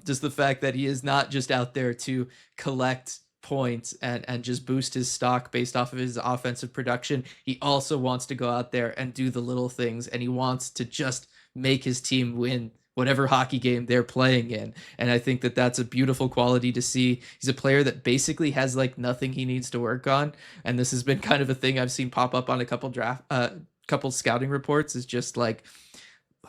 Just the fact that he is not just out there to collect points and just boost his stock based off of his offensive production. He also wants to go out there and do the little things, and he wants to just make his team win whatever hockey game they're playing in. And I think that that's a beautiful quality to see. He's a player that basically has like nothing he needs to work on. And this has been kind of a thing I've seen pop up on a couple scouting reports, is just like,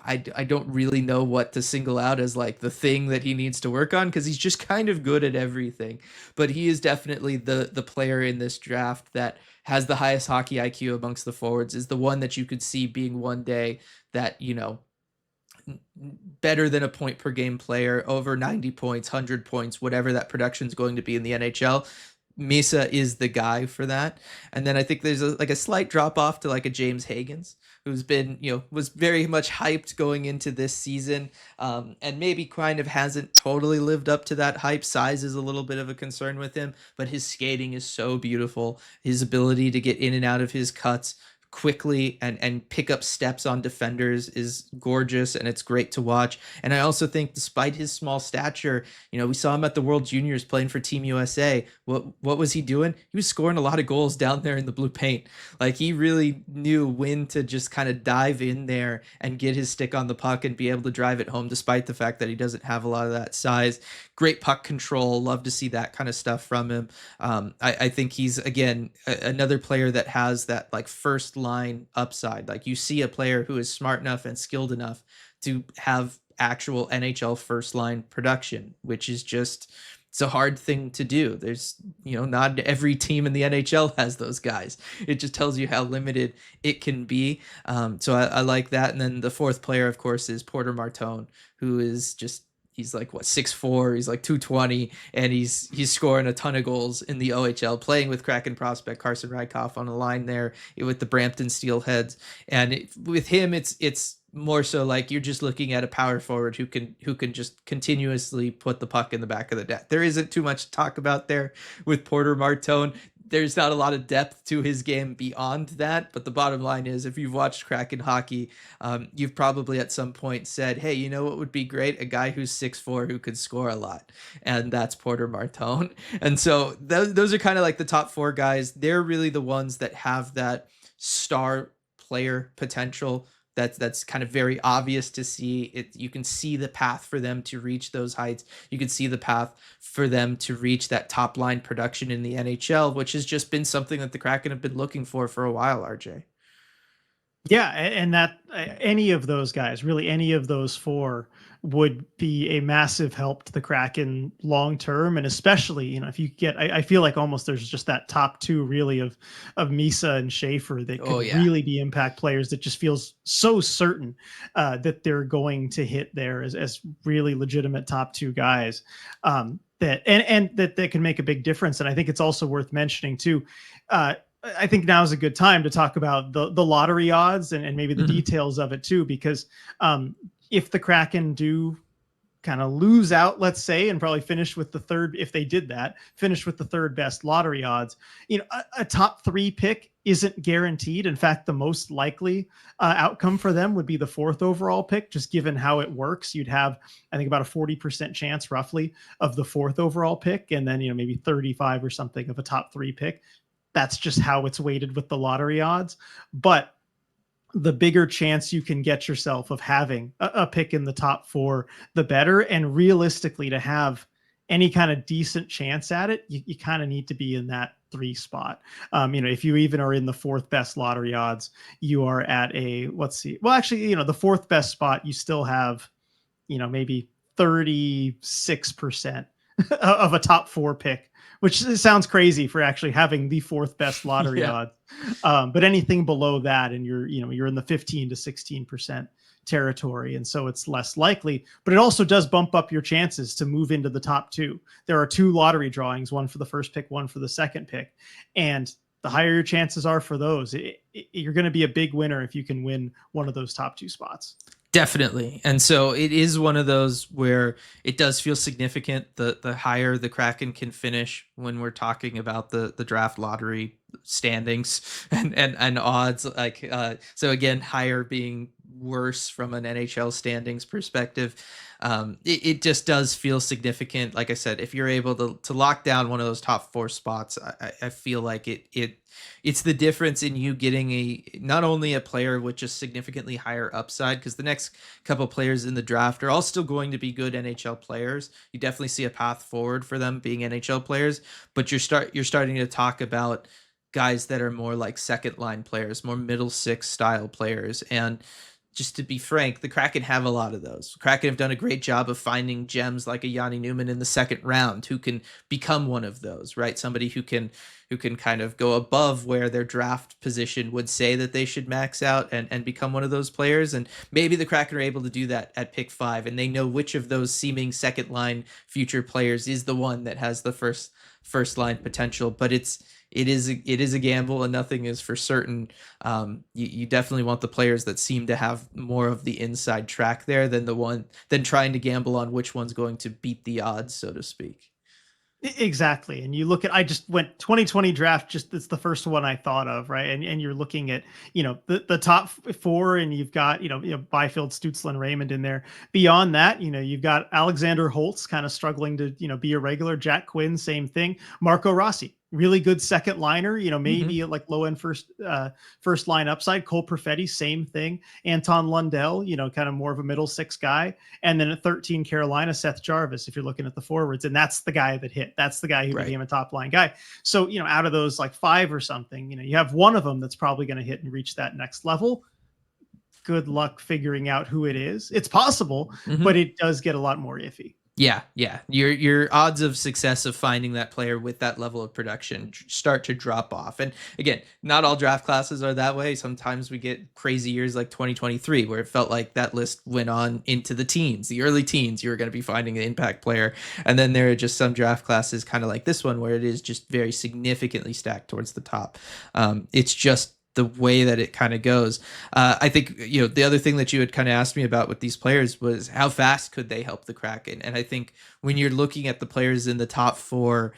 I don't really know what to single out as like the thing that he needs to work on, because he's just kind of good at everything. But he is definitely the player in this draft that has the highest hockey IQ amongst the forwards, is the one that you could see being one day that, better than a point per game player, over 90 points, 100 points, whatever that production is going to be in the NHL. Misa is the guy for that. And then I think there's a slight drop off to like a James Higgins, who's been, was very much hyped going into this season, and maybe kind of hasn't totally lived up to that hype. Size is a little bit of a concern with him, but his skating is so beautiful. His ability to get in and out of his cuts quickly and pick up steps on defenders is gorgeous, and it's great to watch. And I also think, despite his small stature, we saw him at the World Juniors playing for Team USA. What was he doing? He was scoring a lot of goals down there in the blue paint. Like, he really knew when to just kind of dive in there and get his stick on the puck and be able to drive it home, despite the fact that he doesn't have a lot of that size. Great puck control. Love to see that kind of stuff from him. I think he's, again, another player that has that like first line upside. Like, you see a player who is smart enough and skilled enough to have actual NHL first line production, which is just, it's a hard thing to do. There's, not every team in the NHL has those guys. It just tells you how limited it can be. So I like that. And then the fourth player, of course, is Porter Martone, who is just, he's like 6'4", he's like 220, and he's scoring a ton of goals in the OHL, playing with Kraken prospect Carson Rykhoff on the line there with the Brampton Steelheads. And with him, it's more so like you're just looking at a power forward who can just continuously put the puck in the back of the net. There isn't too much to talk about there with Porter Martone. there's not a lot of depth to his game beyond that. But the bottom line is, if you've watched Kraken hockey, you've probably at some point said, hey, you know what would be great? A guy who's 6'4" who could score a lot. And that's Porter Martone. And so those are kind of like the top four guys. They're really the ones that have that star player potential that's kind of very obvious to see. It, you can see the path for them to reach those heights. You can see the path for them to reach that top line production in the NHL, which has just been something that the Kraken have been looking for a while, RJ. Yeah, and that any of those guys, really any of those four, would be a massive help to the Kraken long term, and especially if you get, I feel like almost there's just that top two really of Misa and Schaefer that Oh, could yeah. really be impact players that just feels so certain that they're going to hit there as really legitimate top two guys. That and that can make a big difference. And I think it's also worth mentioning too. I think now is a good time to talk about the lottery odds and maybe the details of it too, because if the Kraken do kind of lose out, let's say, and probably finish with the third, if they did that, finish with the third best lottery odds, a top three pick isn't guaranteed. In fact, the most likely outcome for them would be the fourth overall pick, just given how it works. You'd have, I think, about a 40% chance roughly of the fourth overall pick, and then, maybe 35 or something of a top three pick. That's just how it's weighted with the lottery odds. But the bigger chance you can get yourself of having a pick in the top four, the better. And realistically, to have any kind of decent chance at it, you kind of need to be in that 3 spot. If you even are in the fourth best lottery odds, you are at a, let's see. Well, actually, the fourth best spot, you still have, maybe 36% of a top 4 pick, which sounds crazy for actually having the fourth best lottery odds. But anything below that, and you're in the 15 to 16% territory. And so it's less likely, but it also does bump up your chances to move into the top 2. There are 2 lottery drawings, one for the first pick, one for the second pick. And the higher your chances are for those, you're going to be a big winner if you can win one of those top 2 spots. Definitely. And so it is one of those where it does feel significant. The higher the Kraken can finish when we're talking about the draft lottery standings and odds, so again, higher being worse from an NHL standings perspective. It just does feel significant. Like I said, if you're able to lock down one of those top 4 spots, I feel like it's the difference in you getting not only a player with just significantly higher upside, because the next couple players in the draft are all still going to be good NHL players. You definitely see a path forward for them being NHL players, but you're starting to talk about guys that are more like second line players, more middle six style players. And just to be frank, the Kraken have a lot of those. Kraken have done a great job of finding gems like a Yanni Newman in the second round who can become one of those, right? Somebody who can kind of go above where their draft position would say that they should max out and become one of those players. And maybe the Kraken are able to do that at pick 5, and they know which of those seeming second line future players is the one that has the first line potential. But it is a gamble, and nothing is for certain. You definitely want the players that seem to have more of the inside track there than trying to gamble on which one's going to beat the odds, so to speak. Exactly. And you look at, I just went 2020 draft, it's the first one I thought of, right? And you're looking at, the top 4, and you've got, Byfield, Stützle, and Raymond in there. Beyond that, you've got Alexander Holtz kind of struggling to, be a regular. Jack Quinn, same thing. Marco Rossi, really good second liner, maybe like low end first line upside. Cole Perfetti, same thing. Anton Lundell, kind of more of a middle 6 guy. And then at 13, Carolina, Seth Jarvis, if you're looking at the forwards, and that's the guy that hit. That's the guy who became a top line guy. So, out of those like 5 or something, you have one of them that's probably going to hit and reach that next level. Good luck figuring out who it is. It's possible, but it does get a lot more iffy. Yeah. Your odds of success of finding that player with that level of production start to drop off. And again, not all draft classes are that way. Sometimes we get crazy years like 2023 where it felt like that list went on into the teens, the early teens. You were going to be finding an impact player. And then there are just some draft classes kind of like this one where it is just very significantly stacked towards the top. It's just the way that it kind of goes. I think, the other thing that you had kind of asked me about with these players was how fast could they help the Kraken? And I think when you're looking at the players in the top 4,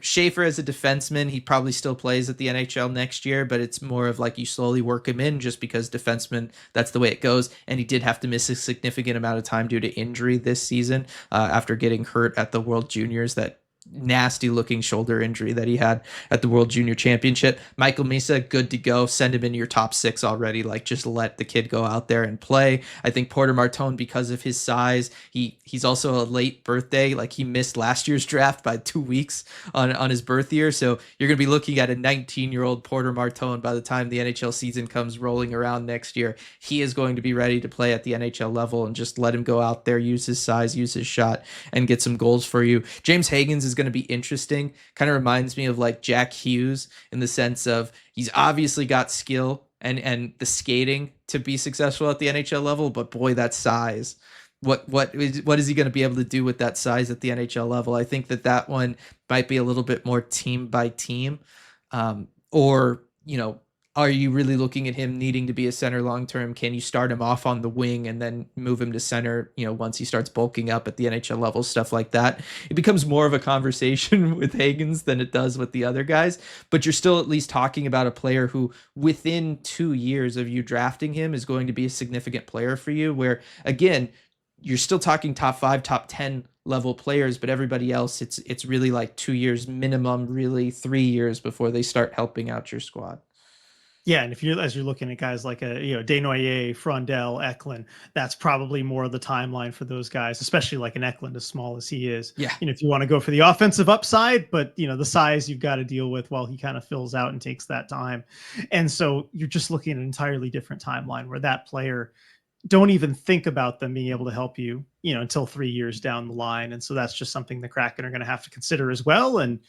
Schaefer as a defenseman, he probably still plays at the NHL next year, but it's more of like you slowly work him in just because defenseman, that's the way it goes. And he did have to miss a significant amount of time due to injury this season after getting hurt at the World Juniors, that nasty looking shoulder injury that he had at the World Junior Championship. Michael Misa, good to go. Send him into your top 6 already. Like, just let the kid go out there and play. I think Porter Martone, because of his size, he's also a late birthday. Like, he missed last year's draft by 2 weeks on his birth year. So you're going to be looking at a 19-year-old Porter Martone by the time the NHL season comes rolling around next year. He is going to be ready to play at the NHL level, and just let him go out there, use his size, use his shot, and get some goals for you. James Hagens is going to be interesting. Kind of reminds me of like Jack Hughes in the sense of he's obviously got skill and the skating to be successful at the NHL level, but boy, that size. What is he going to be able to do with that size at the NHL level? I think that one might be a little bit more team by team, or are you really looking at him needing to be a center long term? Can you start him off on the wing and then move him to center, once he starts bulking up at the NHL level, stuff like that? It becomes more of a conversation with Hagens than it does with the other guys, but you're still at least talking about a player who within 2 years of you drafting him is going to be a significant player for you, where again, you're still talking top 5, top 10 level players, but everybody else, it's really like 2 years minimum, really 3 years before they start helping out your squad. Yeah, and as you're looking at guys like Desnoyers, Frondel, Eklund, that's probably more of the timeline for those guys, especially like an Eklund, as small as he is. Yeah. If you want to go for the offensive upside, but the size you've got to deal with while he kind of fills out and takes that time. And so you're just looking at an entirely different timeline where that player, don't even think about them being able to help you, until 3 years down the line. And so that's just something the Kraken are going to have to consider as well. And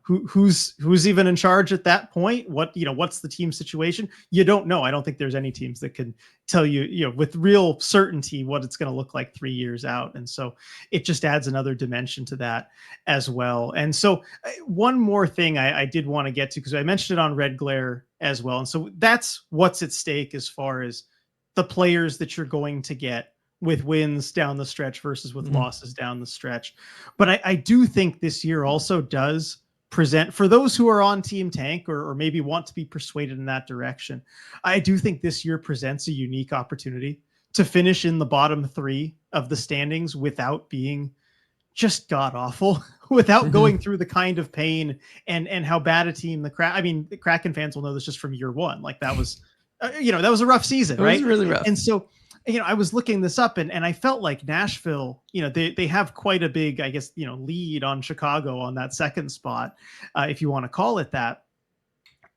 who's even in charge at that point? What's the team situation? You don't know. I don't think there's any teams that can tell you, with real certainty what it's going to look like 3 years out. And so it just adds another dimension to that as well. And so one more thing I did want to get to, because I mentioned it on Red Glare as well. And so that's what's at stake as far as the players that you're going to get with wins down the stretch versus with losses down the stretch. But I do think this year also does present, for those who are on Team Tank or maybe want to be persuaded in that direction, I do think this year presents a unique opportunity to finish in the bottom 3 of the standings without being just god awful, without going through the kind of pain and how bad a team the Kraken fans will know this just from year one. Like that was, that was a rough season, right? It was really rough. And so, I was looking this up and I felt like Nashville, they have quite a big, I guess, lead on Chicago on that second spot, if you want to call it that.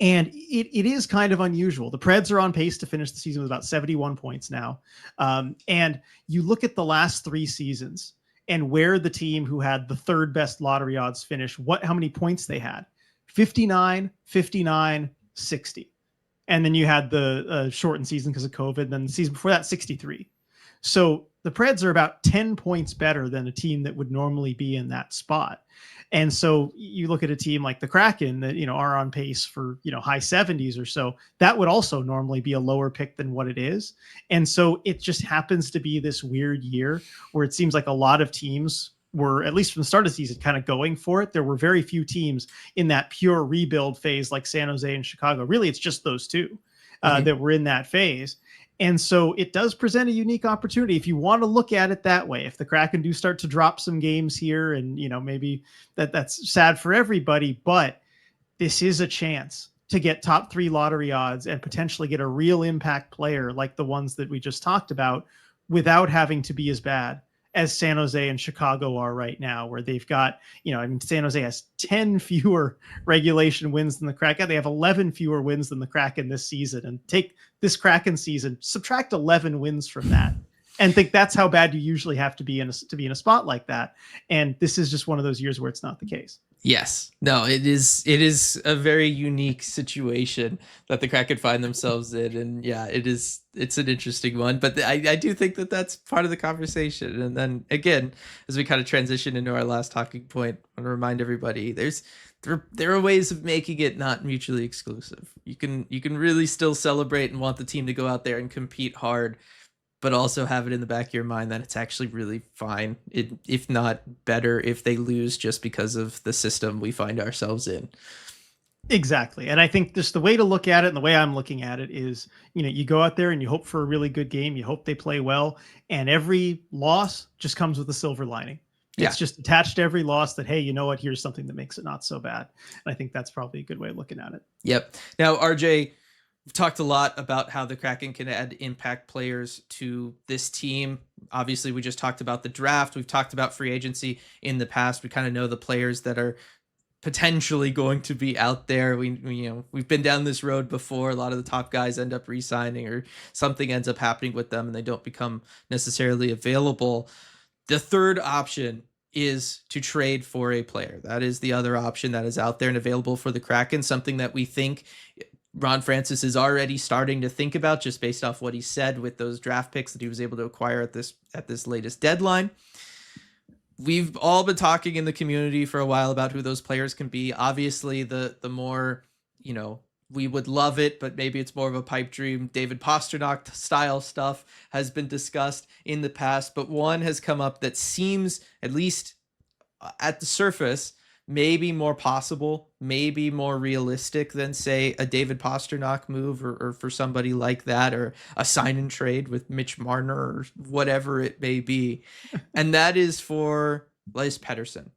And it is kind of unusual. The Preds are on pace to finish the season with about 71 points now. And you look at the last 3 seasons and where the team who had the third best lottery odds finish, how many points they had: 59, 59, 60. And then you had the shortened season because of COVID. And then the season before that, 63. So the Preds are about 10 points better than a team that would normally be in that spot. And so you look at a team like the Kraken that, are on pace for, high 70s or so. That would also normally be a lower pick than what it is. And so it just happens to be this weird year where it seems like a lot of teams were, at least from the start of the season, kind of going for it. There were very few teams in that pure rebuild phase like San Jose and Chicago. Really, it's just those two that were in that phase. And so it does present a unique opportunity if you want to look at it that way. If the Kraken do start to drop some games here and, maybe that's sad for everybody, but this is a chance to get top 3 lottery odds and potentially get a real impact player like the ones that we just talked about without having to be as bad as San Jose and Chicago are right now, where they've got, San Jose has 10 fewer regulation wins than the Kraken. They have 11 fewer wins than the Kraken this season. And take this Kraken season, subtract 11 wins from that, and think that's how bad you usually have to be in a spot like that. And this is just one of those years where it's not the case. Yes. No, it is a very unique situation that the Kraken find themselves in. And yeah, it's an interesting one, but I do think that that's part of the conversation. And then again, as we kind of transition into our last talking point, I want to remind everybody there are ways of making it not mutually exclusive. You can really still celebrate and want the team to go out there and compete hard but also have it in the back of your mind that it's actually really fine, if not better, if they lose just because of the system we find ourselves in. Exactly. And I think just the way to look at it and the way I'm looking at it is, you go out there and you hope for a really good game. You hope they play well. And every loss just comes with a silver lining. Yeah. It's just attached to every loss that, hey, you know what? Here's something that makes it not so bad. And I think that's probably a good way of looking at it. Yep. Now, RJ, we've talked a lot about how the Kraken can add impact players to this team. Obviously, we just talked about the draft. We've talked about free agency in the past. We kind of know the players that are potentially going to be out there. We've been down this road before. A lot of the top guys end up re-signing, or something ends up happening with them and they don't become necessarily available. The third option is to trade for a player. That is the other option that is out there and available for the Kraken, something that we think Ron Francis is already starting to think about, just based off what he said with those draft picks that he was able to acquire at this latest deadline. We've all been talking in the community for a while about who those players can be. Obviously, the more, we would love it, but maybe it's more of a pipe dream, David Pastrnak style stuff has been discussed in the past, but one has come up that seems, at least at the surface, maybe more possible, maybe more realistic than, say, a David Pastrnak move, or for somebody like that, or a sign and trade with Mitch Marner, or whatever it may be. And that is for Elias Pettersson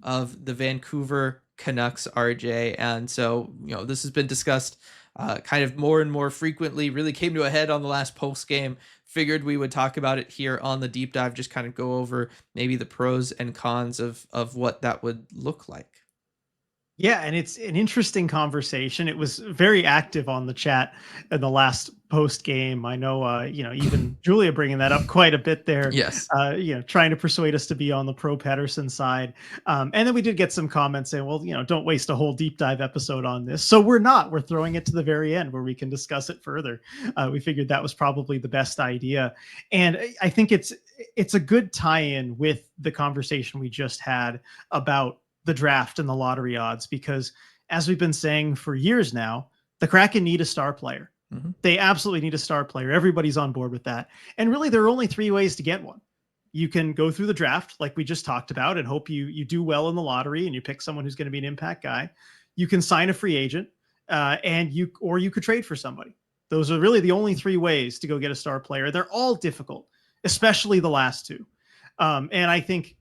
of the Vancouver Canucks, RJ. And so, this has been discussed kind of more and more frequently, really came to a head on the last post game. Figured we would talk about it here on the deep dive, just kind of go over maybe the pros and cons of what that would look like. Yeah, and it's an interesting conversation. It was very active on the chat in the last post game. I know, even Julia bringing that up quite a bit there. Yes. Trying to persuade us to be on the pro Pettersson side. And then we did get some comments saying, well, don't waste a whole deep dive episode on this. So we're not. We're throwing it to the very end where we can discuss it further. We figured that was probably the best idea. And I think it's a good tie-in with the conversation we just had about the draft and the lottery odds, because as we've been saying for years now, the Kraken need a star player. Mm-hmm. They absolutely need a star player. Everybody's on board with that. And really, there are only three ways to get one. You can go through the draft, like we just talked about, and hope you do well in the lottery and you pick someone who's going to be an impact guy. You can sign a free agent, or you could trade for somebody. Those are really the only three ways to go get a star player. They're all difficult, especially the last two. And I think,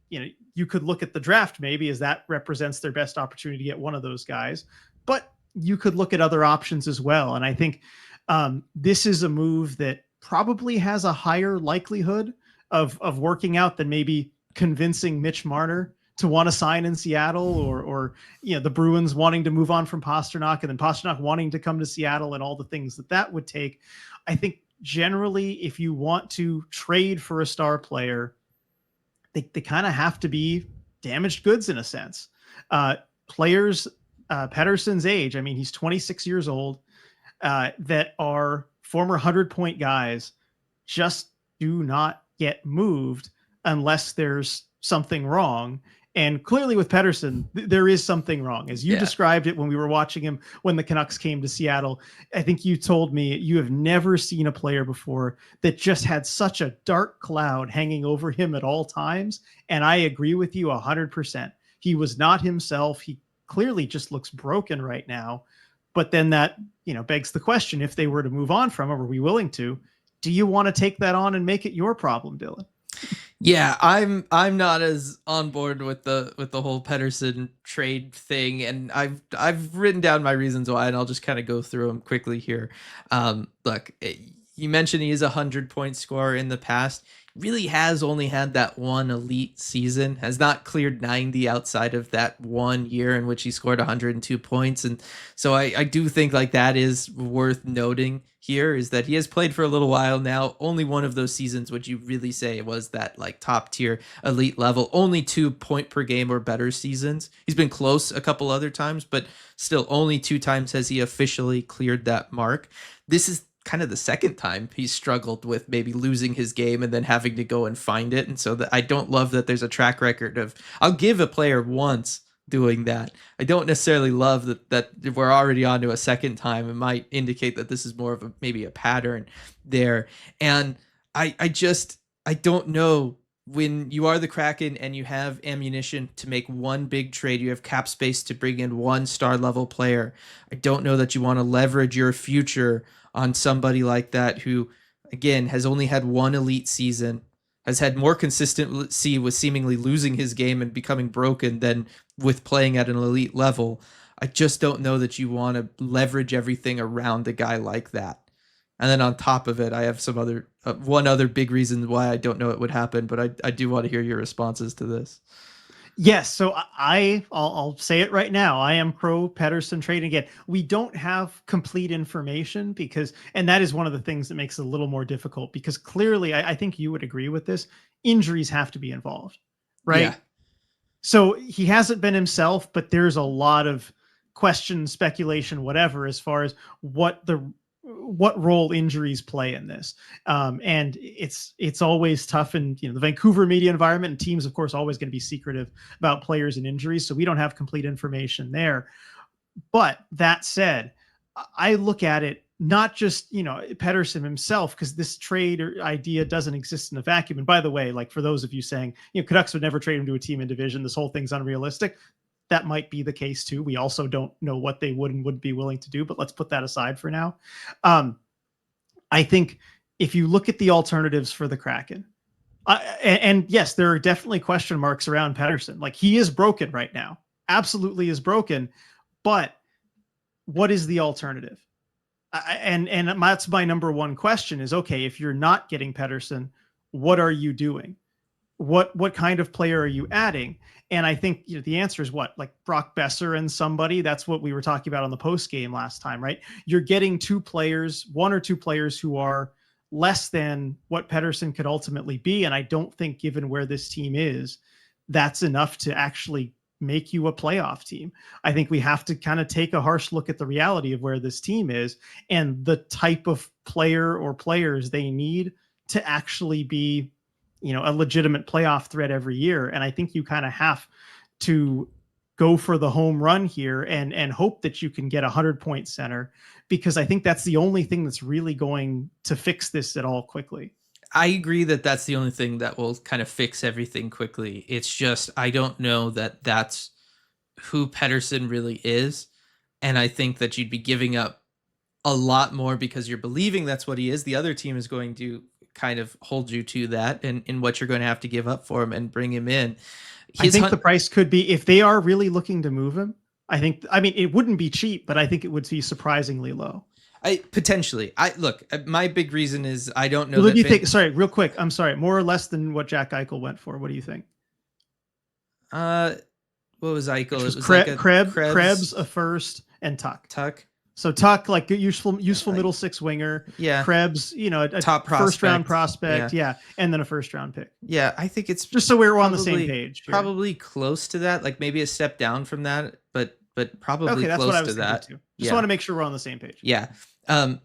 you could look at the draft maybe as that represents their best opportunity to get one of those guys, but you could look at other options as well. And I think this is a move that probably has a higher likelihood of working out than maybe convincing Mitch Marner to want to sign in Seattle, or the Bruins wanting to move on from Pastrnak, and then Pastrnak wanting to come to Seattle, and all the things that would take. I think generally, if you want to trade for a star player, they kind of have to be damaged goods in a sense. Players, Pettersson's age, I mean, he's 26 years old, that are former 100-point guys, just do not get moved unless there's something wrong. And clearly with Pettersson, there is something wrong. As you described it when we were watching him when the Canucks came to Seattle, I think you told me you have never seen a player before that just had such a dark cloud hanging over him at all times. And I agree with you 100%. He was not himself. He clearly just looks broken right now. But then that, begs the question, if they were to move on from him, are we willing to? Do you want to take that on and make it your problem, Dylan? Yeah, I'm not as on board with the whole Pettersson trade thing, and I've written down my reasons why, and I'll just kind of go through them quickly here. Look, you mentioned he is a 100-point scorer in the past. Really has only had that one elite season, has not cleared 90 outside of that 1 year in which he scored 102 points. And so I do think like that is worth noting here, is that he has played for a little while now. Only one of those seasons would you really say was that like top tier elite level. Only 2 point per game or better seasons. He's been close a couple other times, but still only 2 times has he officially cleared that mark. This is kind of the second time he's struggled with maybe losing his game and then having to go and find it. And so that I don't love that there's a track record of, I'll give a player once doing that. I don't necessarily love that we're already on to a second time. It might indicate that this is more of maybe a pattern there. And I don't know. When you are the Kraken and you have ammunition to make one big trade, you have cap space to bring in one star level player. I don't know that you want to leverage your future on somebody like that who, again, has only had one elite season, has had more consistency with seemingly losing his game and becoming broken than with playing at an elite level. I just don't know that you want to leverage everything around a guy like that. And then on top of it, I have some other one other big reason why I don't know it would happen, but I do want to hear your responses to this. Yes, so I'll say it right now. I am pro Pedersen trade again. We don't have complete information because, and that is one of the things that makes it a little more difficult because clearly, I think you would agree with this. Injuries have to be involved, Yeah. right? So he hasn't been himself, but there's a lot of question, speculation, whatever, as far as what role injuries play in this. And it's always tough in the Vancouver media environment, and teams, of course, always going to be secretive about players and injuries. So we don't have complete information there. But that said, I look at it not just Pedersen himself, because this trade or idea doesn't exist in a vacuum. And by the way, like for those of you saying Canucks would never trade him to a team in division, this whole thing's unrealistic. That might be the case too. We also don't know what they would and wouldn't be willing to do, but let's put that aside for now. I think if you look at the alternatives for the Kraken, and yes, there are definitely question marks around Pedersen. Like he is broken right now, absolutely is broken. But what is the alternative? And that's my number one question is, okay, if you're not getting Pedersen, what are you doing? What kind of player are you adding? And I think the answer is what, like Brock Besser and somebody. That's what we were talking about on the post game last time, right? You're getting one or two players who are less than what Pedersen could ultimately be. And I don't think, given where this team is, that's enough to actually make you a playoff team. I think we have to kind of take a harsh look at the reality of where this team is and the type of player or players they need to actually be a legitimate playoff threat every year. And I think you kind of have to go for the home run here and hope that you can get 100-point center, because I think that's the only thing that's really going to fix this at all quickly. I agree that that's the only thing that will kind of fix everything quickly. It's just, I don't know that that's who Pedersen really is. And I think that you'd be giving up a lot more because you're believing that's what he is. The other team is going to kind of hold you to that and in what you're going to have to give up for him and bring him in. I think the price could be, if they are really looking to move him, I mean, it wouldn't be cheap, but I think it would be surprisingly low. Potentially. My big reason is I don't know. What do you think? Sorry, real quick. I'm sorry. More or less than what Jack Eichel went for. What do you think? What was Eichel? It was Krebs, a first, and Tuck. So Tuck, like useful middle six winger. Yeah. Krebs, a top first round prospect. Yeah. And then a first round pick. Yeah, I think it's just so we're on the same page. Here. Probably close to that, like maybe a step down from that, but probably that's close what I was to that. Too. Just want to make sure we're on the same page. Yeah.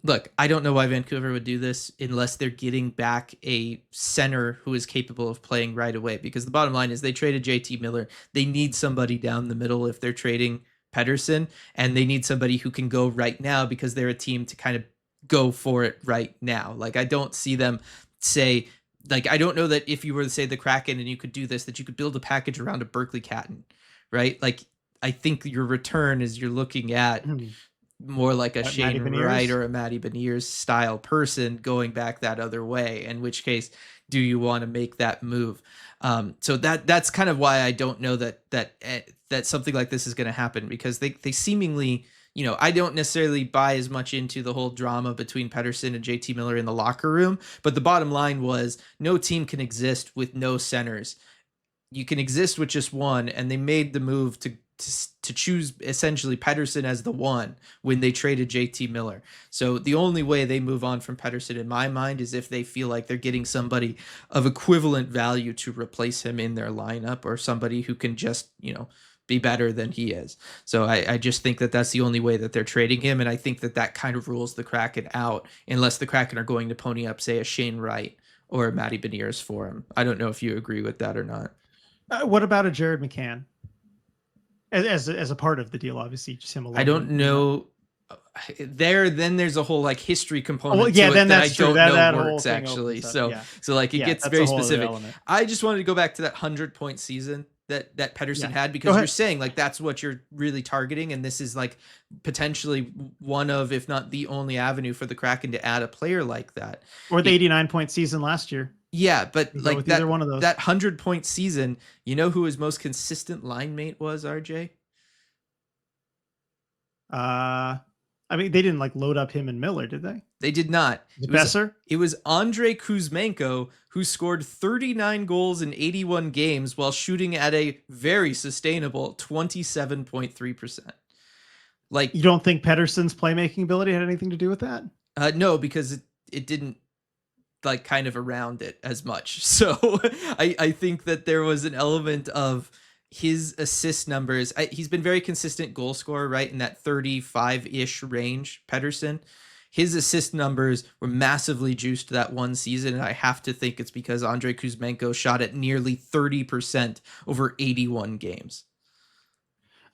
Look, I don't know why Vancouver would do this unless they're getting back a center who is capable of playing right away. Because the bottom line is they traded JT Miller. They need somebody down the middle if they're trading Pedersen, and they need somebody who can go right now because they're a team to kind of go for it right now. Like I don't see them say, like, I don't know that if you were to say the Kraken and you could do this, that you could build a package around a Berkeley Catton, right? Like I think your return is you're looking at more like a Shane Wright or a Matty Beniers style person going back that other way, in which case do you want to make that move? So that's kind of why I don't know that something like this is going to happen, because they seemingly, I don't necessarily buy as much into the whole drama between Pedersen and JT Miller in the locker room, but the bottom line was no team can exist with no centers. You can exist with just one, and they made the move to choose essentially Pedersen as the one when they traded JT Miller. So the only way they move on from Pedersen in my mind is if they feel like they're getting somebody of equivalent value to replace him in their lineup, or somebody who can just, be better than he is. So I just think that that's the only way that they're trading him. And I think that kind of rules the Kraken out, unless the Kraken are going to pony up, say, a Shane Wright or a Matty Beniers for him. I don't know if you agree with that or not. What about a Jared McCann? As a part of the deal, obviously, just him alone. I don't know. then there's a whole like history component well, yeah, to it then that I that's true. don't That know whole works thing actually. opens up. So Yeah, like it yeah, gets that's a very whole other specific. element. I just wanted to go back to that 100-point season that Pedersen Yeah, had, go because you're ahead. saying like that's what you're really targeting, and this is like potentially one of, if not the only avenue for the Kraken to add a player like that. Or the It- 89-point season last year. yeah, but You go like with either one of those. that 100-point season, you know who his most consistent line mate was, RJ? I mean, they didn't like load up him and Miller, did they? They did not. Was it Besser? It was Andrei Kuzmenko, who scored 39 goals in 81 games while shooting at a very sustainable 27.3%. Like, You don't think Pedersen's playmaking ability had anything to do with that? no, because it didn't like kind of around it as much. So I think that there was an element of his assist numbers. He's been very consistent goal scorer, right? In that 35-ish range, Pedersen. His assist numbers were massively juiced that one season, and I have to think it's because Andrei Kuzmenko shot at nearly 30% over 81 games.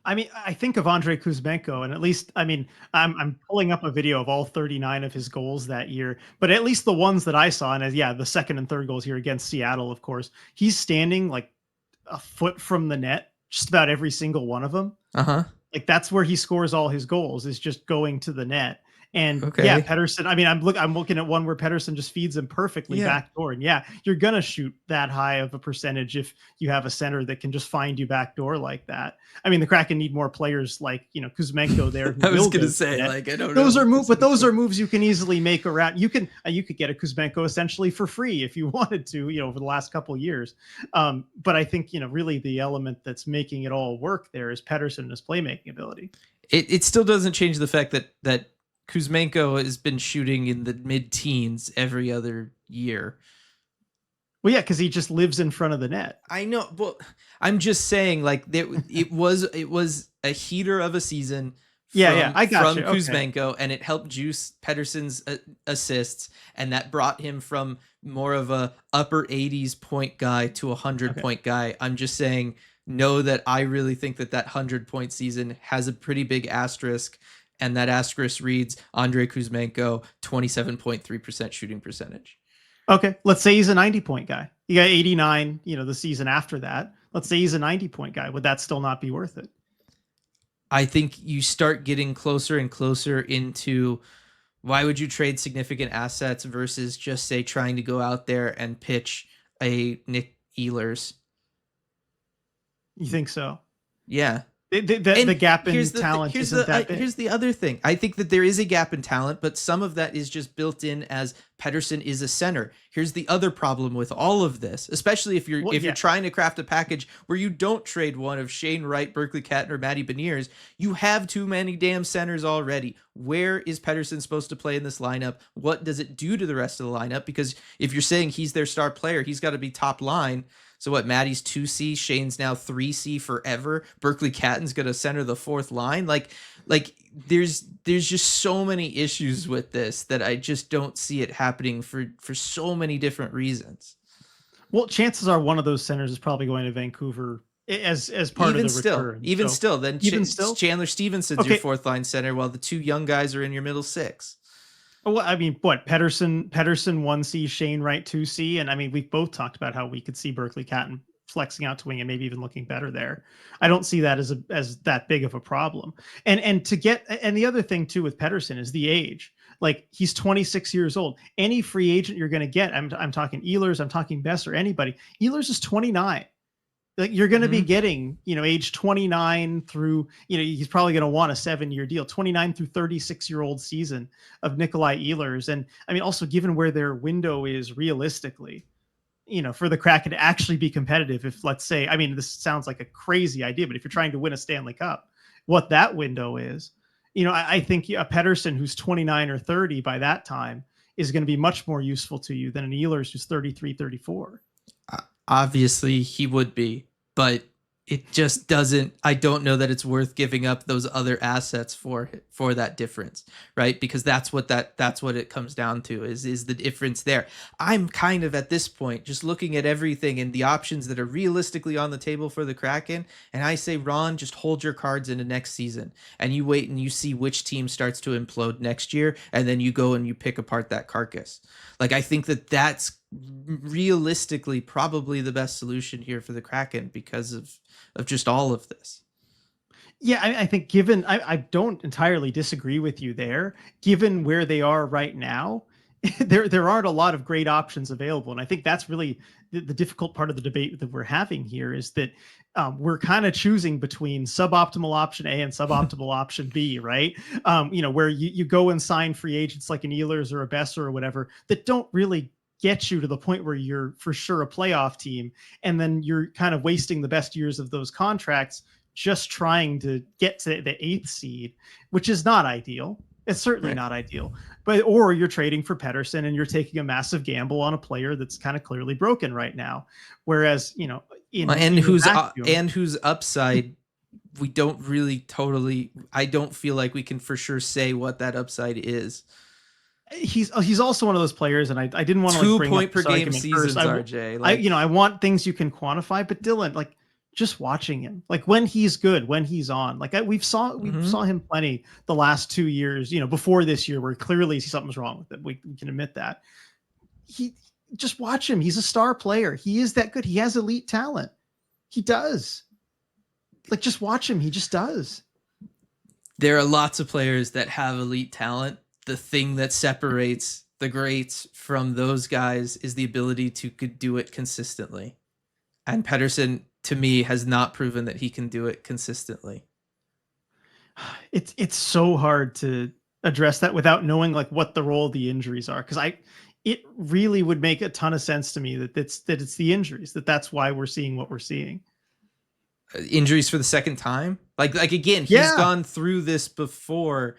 I mean, I think of Andrei Kuzmenko, and at least, I mean, I'm pulling up a video of all 39 of his goals that year, but at least the ones that I saw, and yeah, the second and third goals here against Seattle, of course, he's standing like a foot from the net, just about every single one of them. Uh-huh. Like that's where he scores all his goals, is just going to the net. And yeah, Okay. Pedersen, I mean, I'm looking at one where Pedersen just feeds him perfectly Yeah. backdoor. And yeah, you're going to shoot that high of a percentage if you have a center that can just find you backdoor like that. I mean, the Kraken need more players like, Kuzmenko there. I was going to say, like, I don't know. Those are moves, but those are moves you can easily make around. You could get a Kuzmenko essentially for free if you wanted to, over the last couple of years. But I think, really the element that's making it all work there is Pedersen and his playmaking ability. It still doesn't change the fact that Kuzmenko has been shooting in the mid-teens every other year. Well, yeah, because he just lives in front of the net. I know. Well, I'm just saying, like, it was a heater of a season. I got from you. Kuzmenko, okay. and it helped juice Pedersen's assists, and that brought him from more of a upper 80s point guy to a 100-point guy. I'm just saying, know that I really think that 100-point season has a pretty big asterisk. And that asterisk reads Andrei Kuzmenko, 27.3% shooting percentage. Okay, let's say he's a 90-point guy. He got 89, the season after that. Let's say he's a 90-point guy. Would that still not be worth it? I think you start getting closer and closer into why would you trade significant assets versus just, say, trying to go out there and pitch a Nick Ehlers. You think so? Yeah. The gap in talent isn't that big. Here's the other thing. I think that there is a gap in talent, but some of that is just built in as Pedersen is a center. Here's the other problem with all of this, especially if you're trying to craft a package where you don't trade one of Shane Wright, Berkeley Catton, or Matty Beniers. You have too many damn centers already. Where is Pedersen supposed to play in this lineup? What does it do to the rest of the lineup? Because if you're saying he's their star player, he's got to be top line. So what, Matty's 2C, Shane's now 3C forever. Berkeley Catton's going to center the fourth line. Like there's just so many issues with this that I just don't see it happening for so many different reasons. Well, chances are one of those centers is probably going to Vancouver as part of the return. Even still, Chandler Stevenson's your fourth line center while the two young guys are in your middle six. Well, I mean, Pedersen 1C, Shane Wright 2C, and I mean, we've both talked about how we could see Berkeley Catton flexing out to wing and maybe even looking better there. I don't see that as that big of a problem. And the other thing too with Pedersen is the age. Like he's 26 years old. Any free agent you're going to get, I'm talking Ehlers, I'm talking Besser, anybody. Ehlers is 29. Like you're going to be getting, age 29 through, he's probably going to want a 7-year deal, 29 through 36-year-old season of Nikolai Ehlers. And I mean, also given where their window is realistically, for the Kraken to actually be competitive, if let's say, I mean, this sounds like a crazy idea, but if you're trying to win a Stanley Cup, what that window is, I think a Pedersen who's 29 or 30 by that time is going to be much more useful to you than an Ehlers who's 33, 34. Obviously he would be, but it just doesn't. I don't know that it's worth giving up those other assets for that difference, right? Because that's what it comes down to is the difference there. I'm kind of at this point just looking at everything and the options that are realistically on the table for the Kraken, and I say, Ron, just hold your cards into next season, and you wait and you see which team starts to implode next year, and then you go and you pick apart that carcass. Like, I think that that's realistically probably the best solution here for the Kraken because of just all of this. Yeah, I think given I don't entirely disagree with you there. Given where they are right now, there aren't a lot of great options available, and I think that's really the difficult part of the debate that we're having here is that we're kind of choosing between suboptimal option A and suboptimal option B, right? Where you go and sign free agents like an Ehlers or a Besser or whatever that don't really get you to the point where you're for sure a playoff team, and then you're kind of wasting the best years of those contracts just trying to get to the 8th seed, which is not ideal. It's certainly not ideal. Or you're trading for Pettersson and you're taking a massive gamble on a player that's kind of clearly broken right now. Whereas, whose upside we don't really totally. I don't feel like we can for sure say what that upside is. He's also one of those players, and I didn't want to 2 point per game seasons, RJ. I want things you can quantify, but Dylan, like, just watching him, like when he's good, when he's on, like we saw him plenty the last 2 years, before this year, where clearly something's wrong with it. We can admit that. He just watch him. He's a star player. He is that good. He has elite talent. He does. Like, just watch him. He just does. There are lots of players that have elite talent. The thing that separates the greats from those guys is the ability to do it consistently. And Pettersson, to me, has not proven that he can do it consistently. It's so hard to address that without knowing like what the role of the injuries are. Cause it really would make a ton of sense to me that it's the injuries, that's why we're seeing what we're seeing. Injuries for the second time. Like again, he's gone through this before.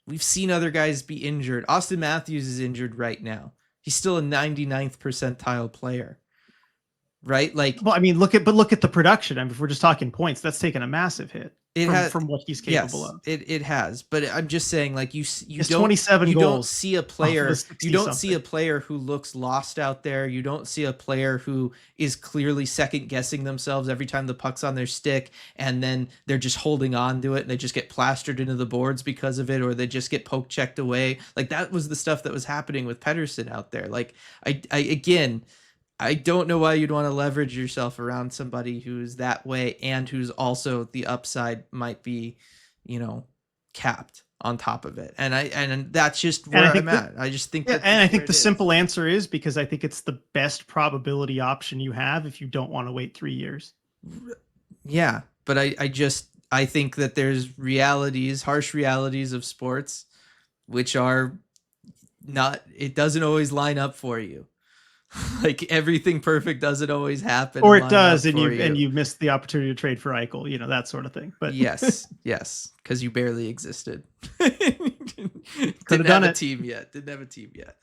We've seen other guys be injured. Austin Matthews is injured right now. He's still a 99th percentile player. Right? Like, well, I mean, look at the production. I mean, if we're just talking points, that's taken a massive hit from what he's capable of. It has, but I'm just saying, like, you don't 27 goals. Don't see a player. You don't see a player who looks lost out there. You don't see a player who is clearly second guessing themselves every time the puck's on their stick, and then they're just holding on to it and they just get plastered into the boards because of it, or they just get poke checked away. Like, that was the stuff that was happening with Pettersson out there. Like, I don't know why you'd want to leverage yourself around somebody who's that way and who's also the upside might be, capped on top of it. And that's just where I'm at. I just think that. And I think the simple answer is because I think it's the best probability option you have if you don't want to wait 3 years. Yeah. But I think that there's harsh realities of sports, which are it doesn't always line up for you. Like, everything perfect doesn't always happen, or it does, and you missed the opportunity to trade for Eichel, that sort of thing. But yes, because you barely existed. Didn't have a team yet.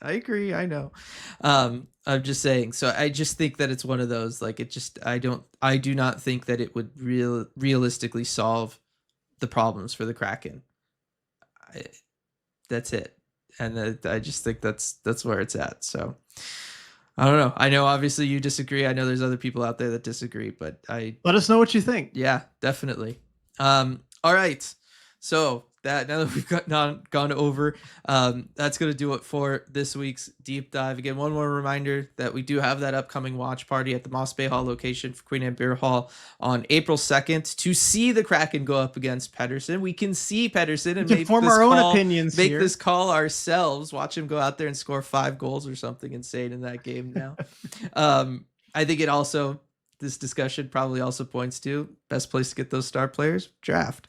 I agree. I know. I'm just saying. So I just think that it's one of those. Like, I do not think that it would realistically solve the problems for the Kraken. That's it, and I just think that's where it's at. So. I don't know. I know obviously you disagree. I know there's other people out there that disagree, but let us know what you think. Yeah, definitely. All right. So now that we've gone over, that's going to do it for this week's deep dive. Again, one more reminder that we do have that upcoming watch party at the Moss Bay Hall location for Queen Anne Beer Hall on April 2nd to see the Kraken go up against Pettersson. We can see Pettersson and form our own opinions. Make this call ourselves. Watch him go out there and score 5 goals or something insane in that game now. I think this discussion probably also points to best place to get those star players, draft.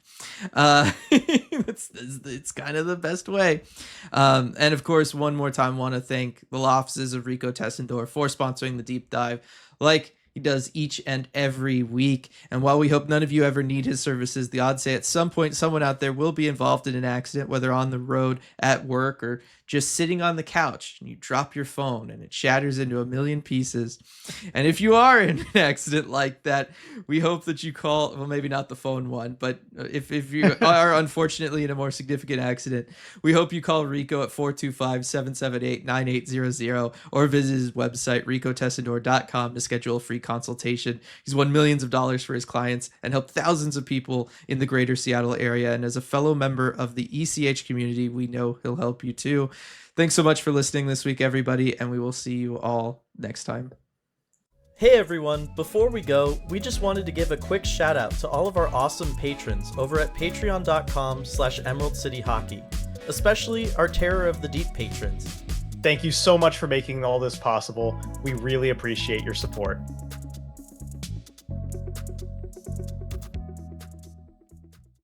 It's kind of the best way. And of course, one more time, want to thank the offices of Rico Tessendor for sponsoring the deep dive. Like he does each and every week. And while we hope none of you ever need his services, the odds say at some point someone out there will be involved in an accident, whether on the road, at work, or just sitting on the couch, and you drop your phone and it shatters into a million pieces. And if you are in an accident like that, we hope that you call, well, maybe not the phone one, but if you are unfortunately in a more significant accident, we hope you call Rico at 425-778-9800 or visit his website, ricotessendor.com, to schedule a free consultation. He's won millions of dollars for his clients and helped thousands of people in the greater Seattle area. And as a fellow member of the ECH community, we know he'll help you too. Thanks so much for listening this week, everybody, and we will see you all next time. Hey everyone, before we go, we just wanted to give a quick shout out to all of our awesome patrons over at patreon.com/Emerald City Hockey, especially our Terror of the Deep patrons. Thank you so much for making all this possible. We really appreciate your support.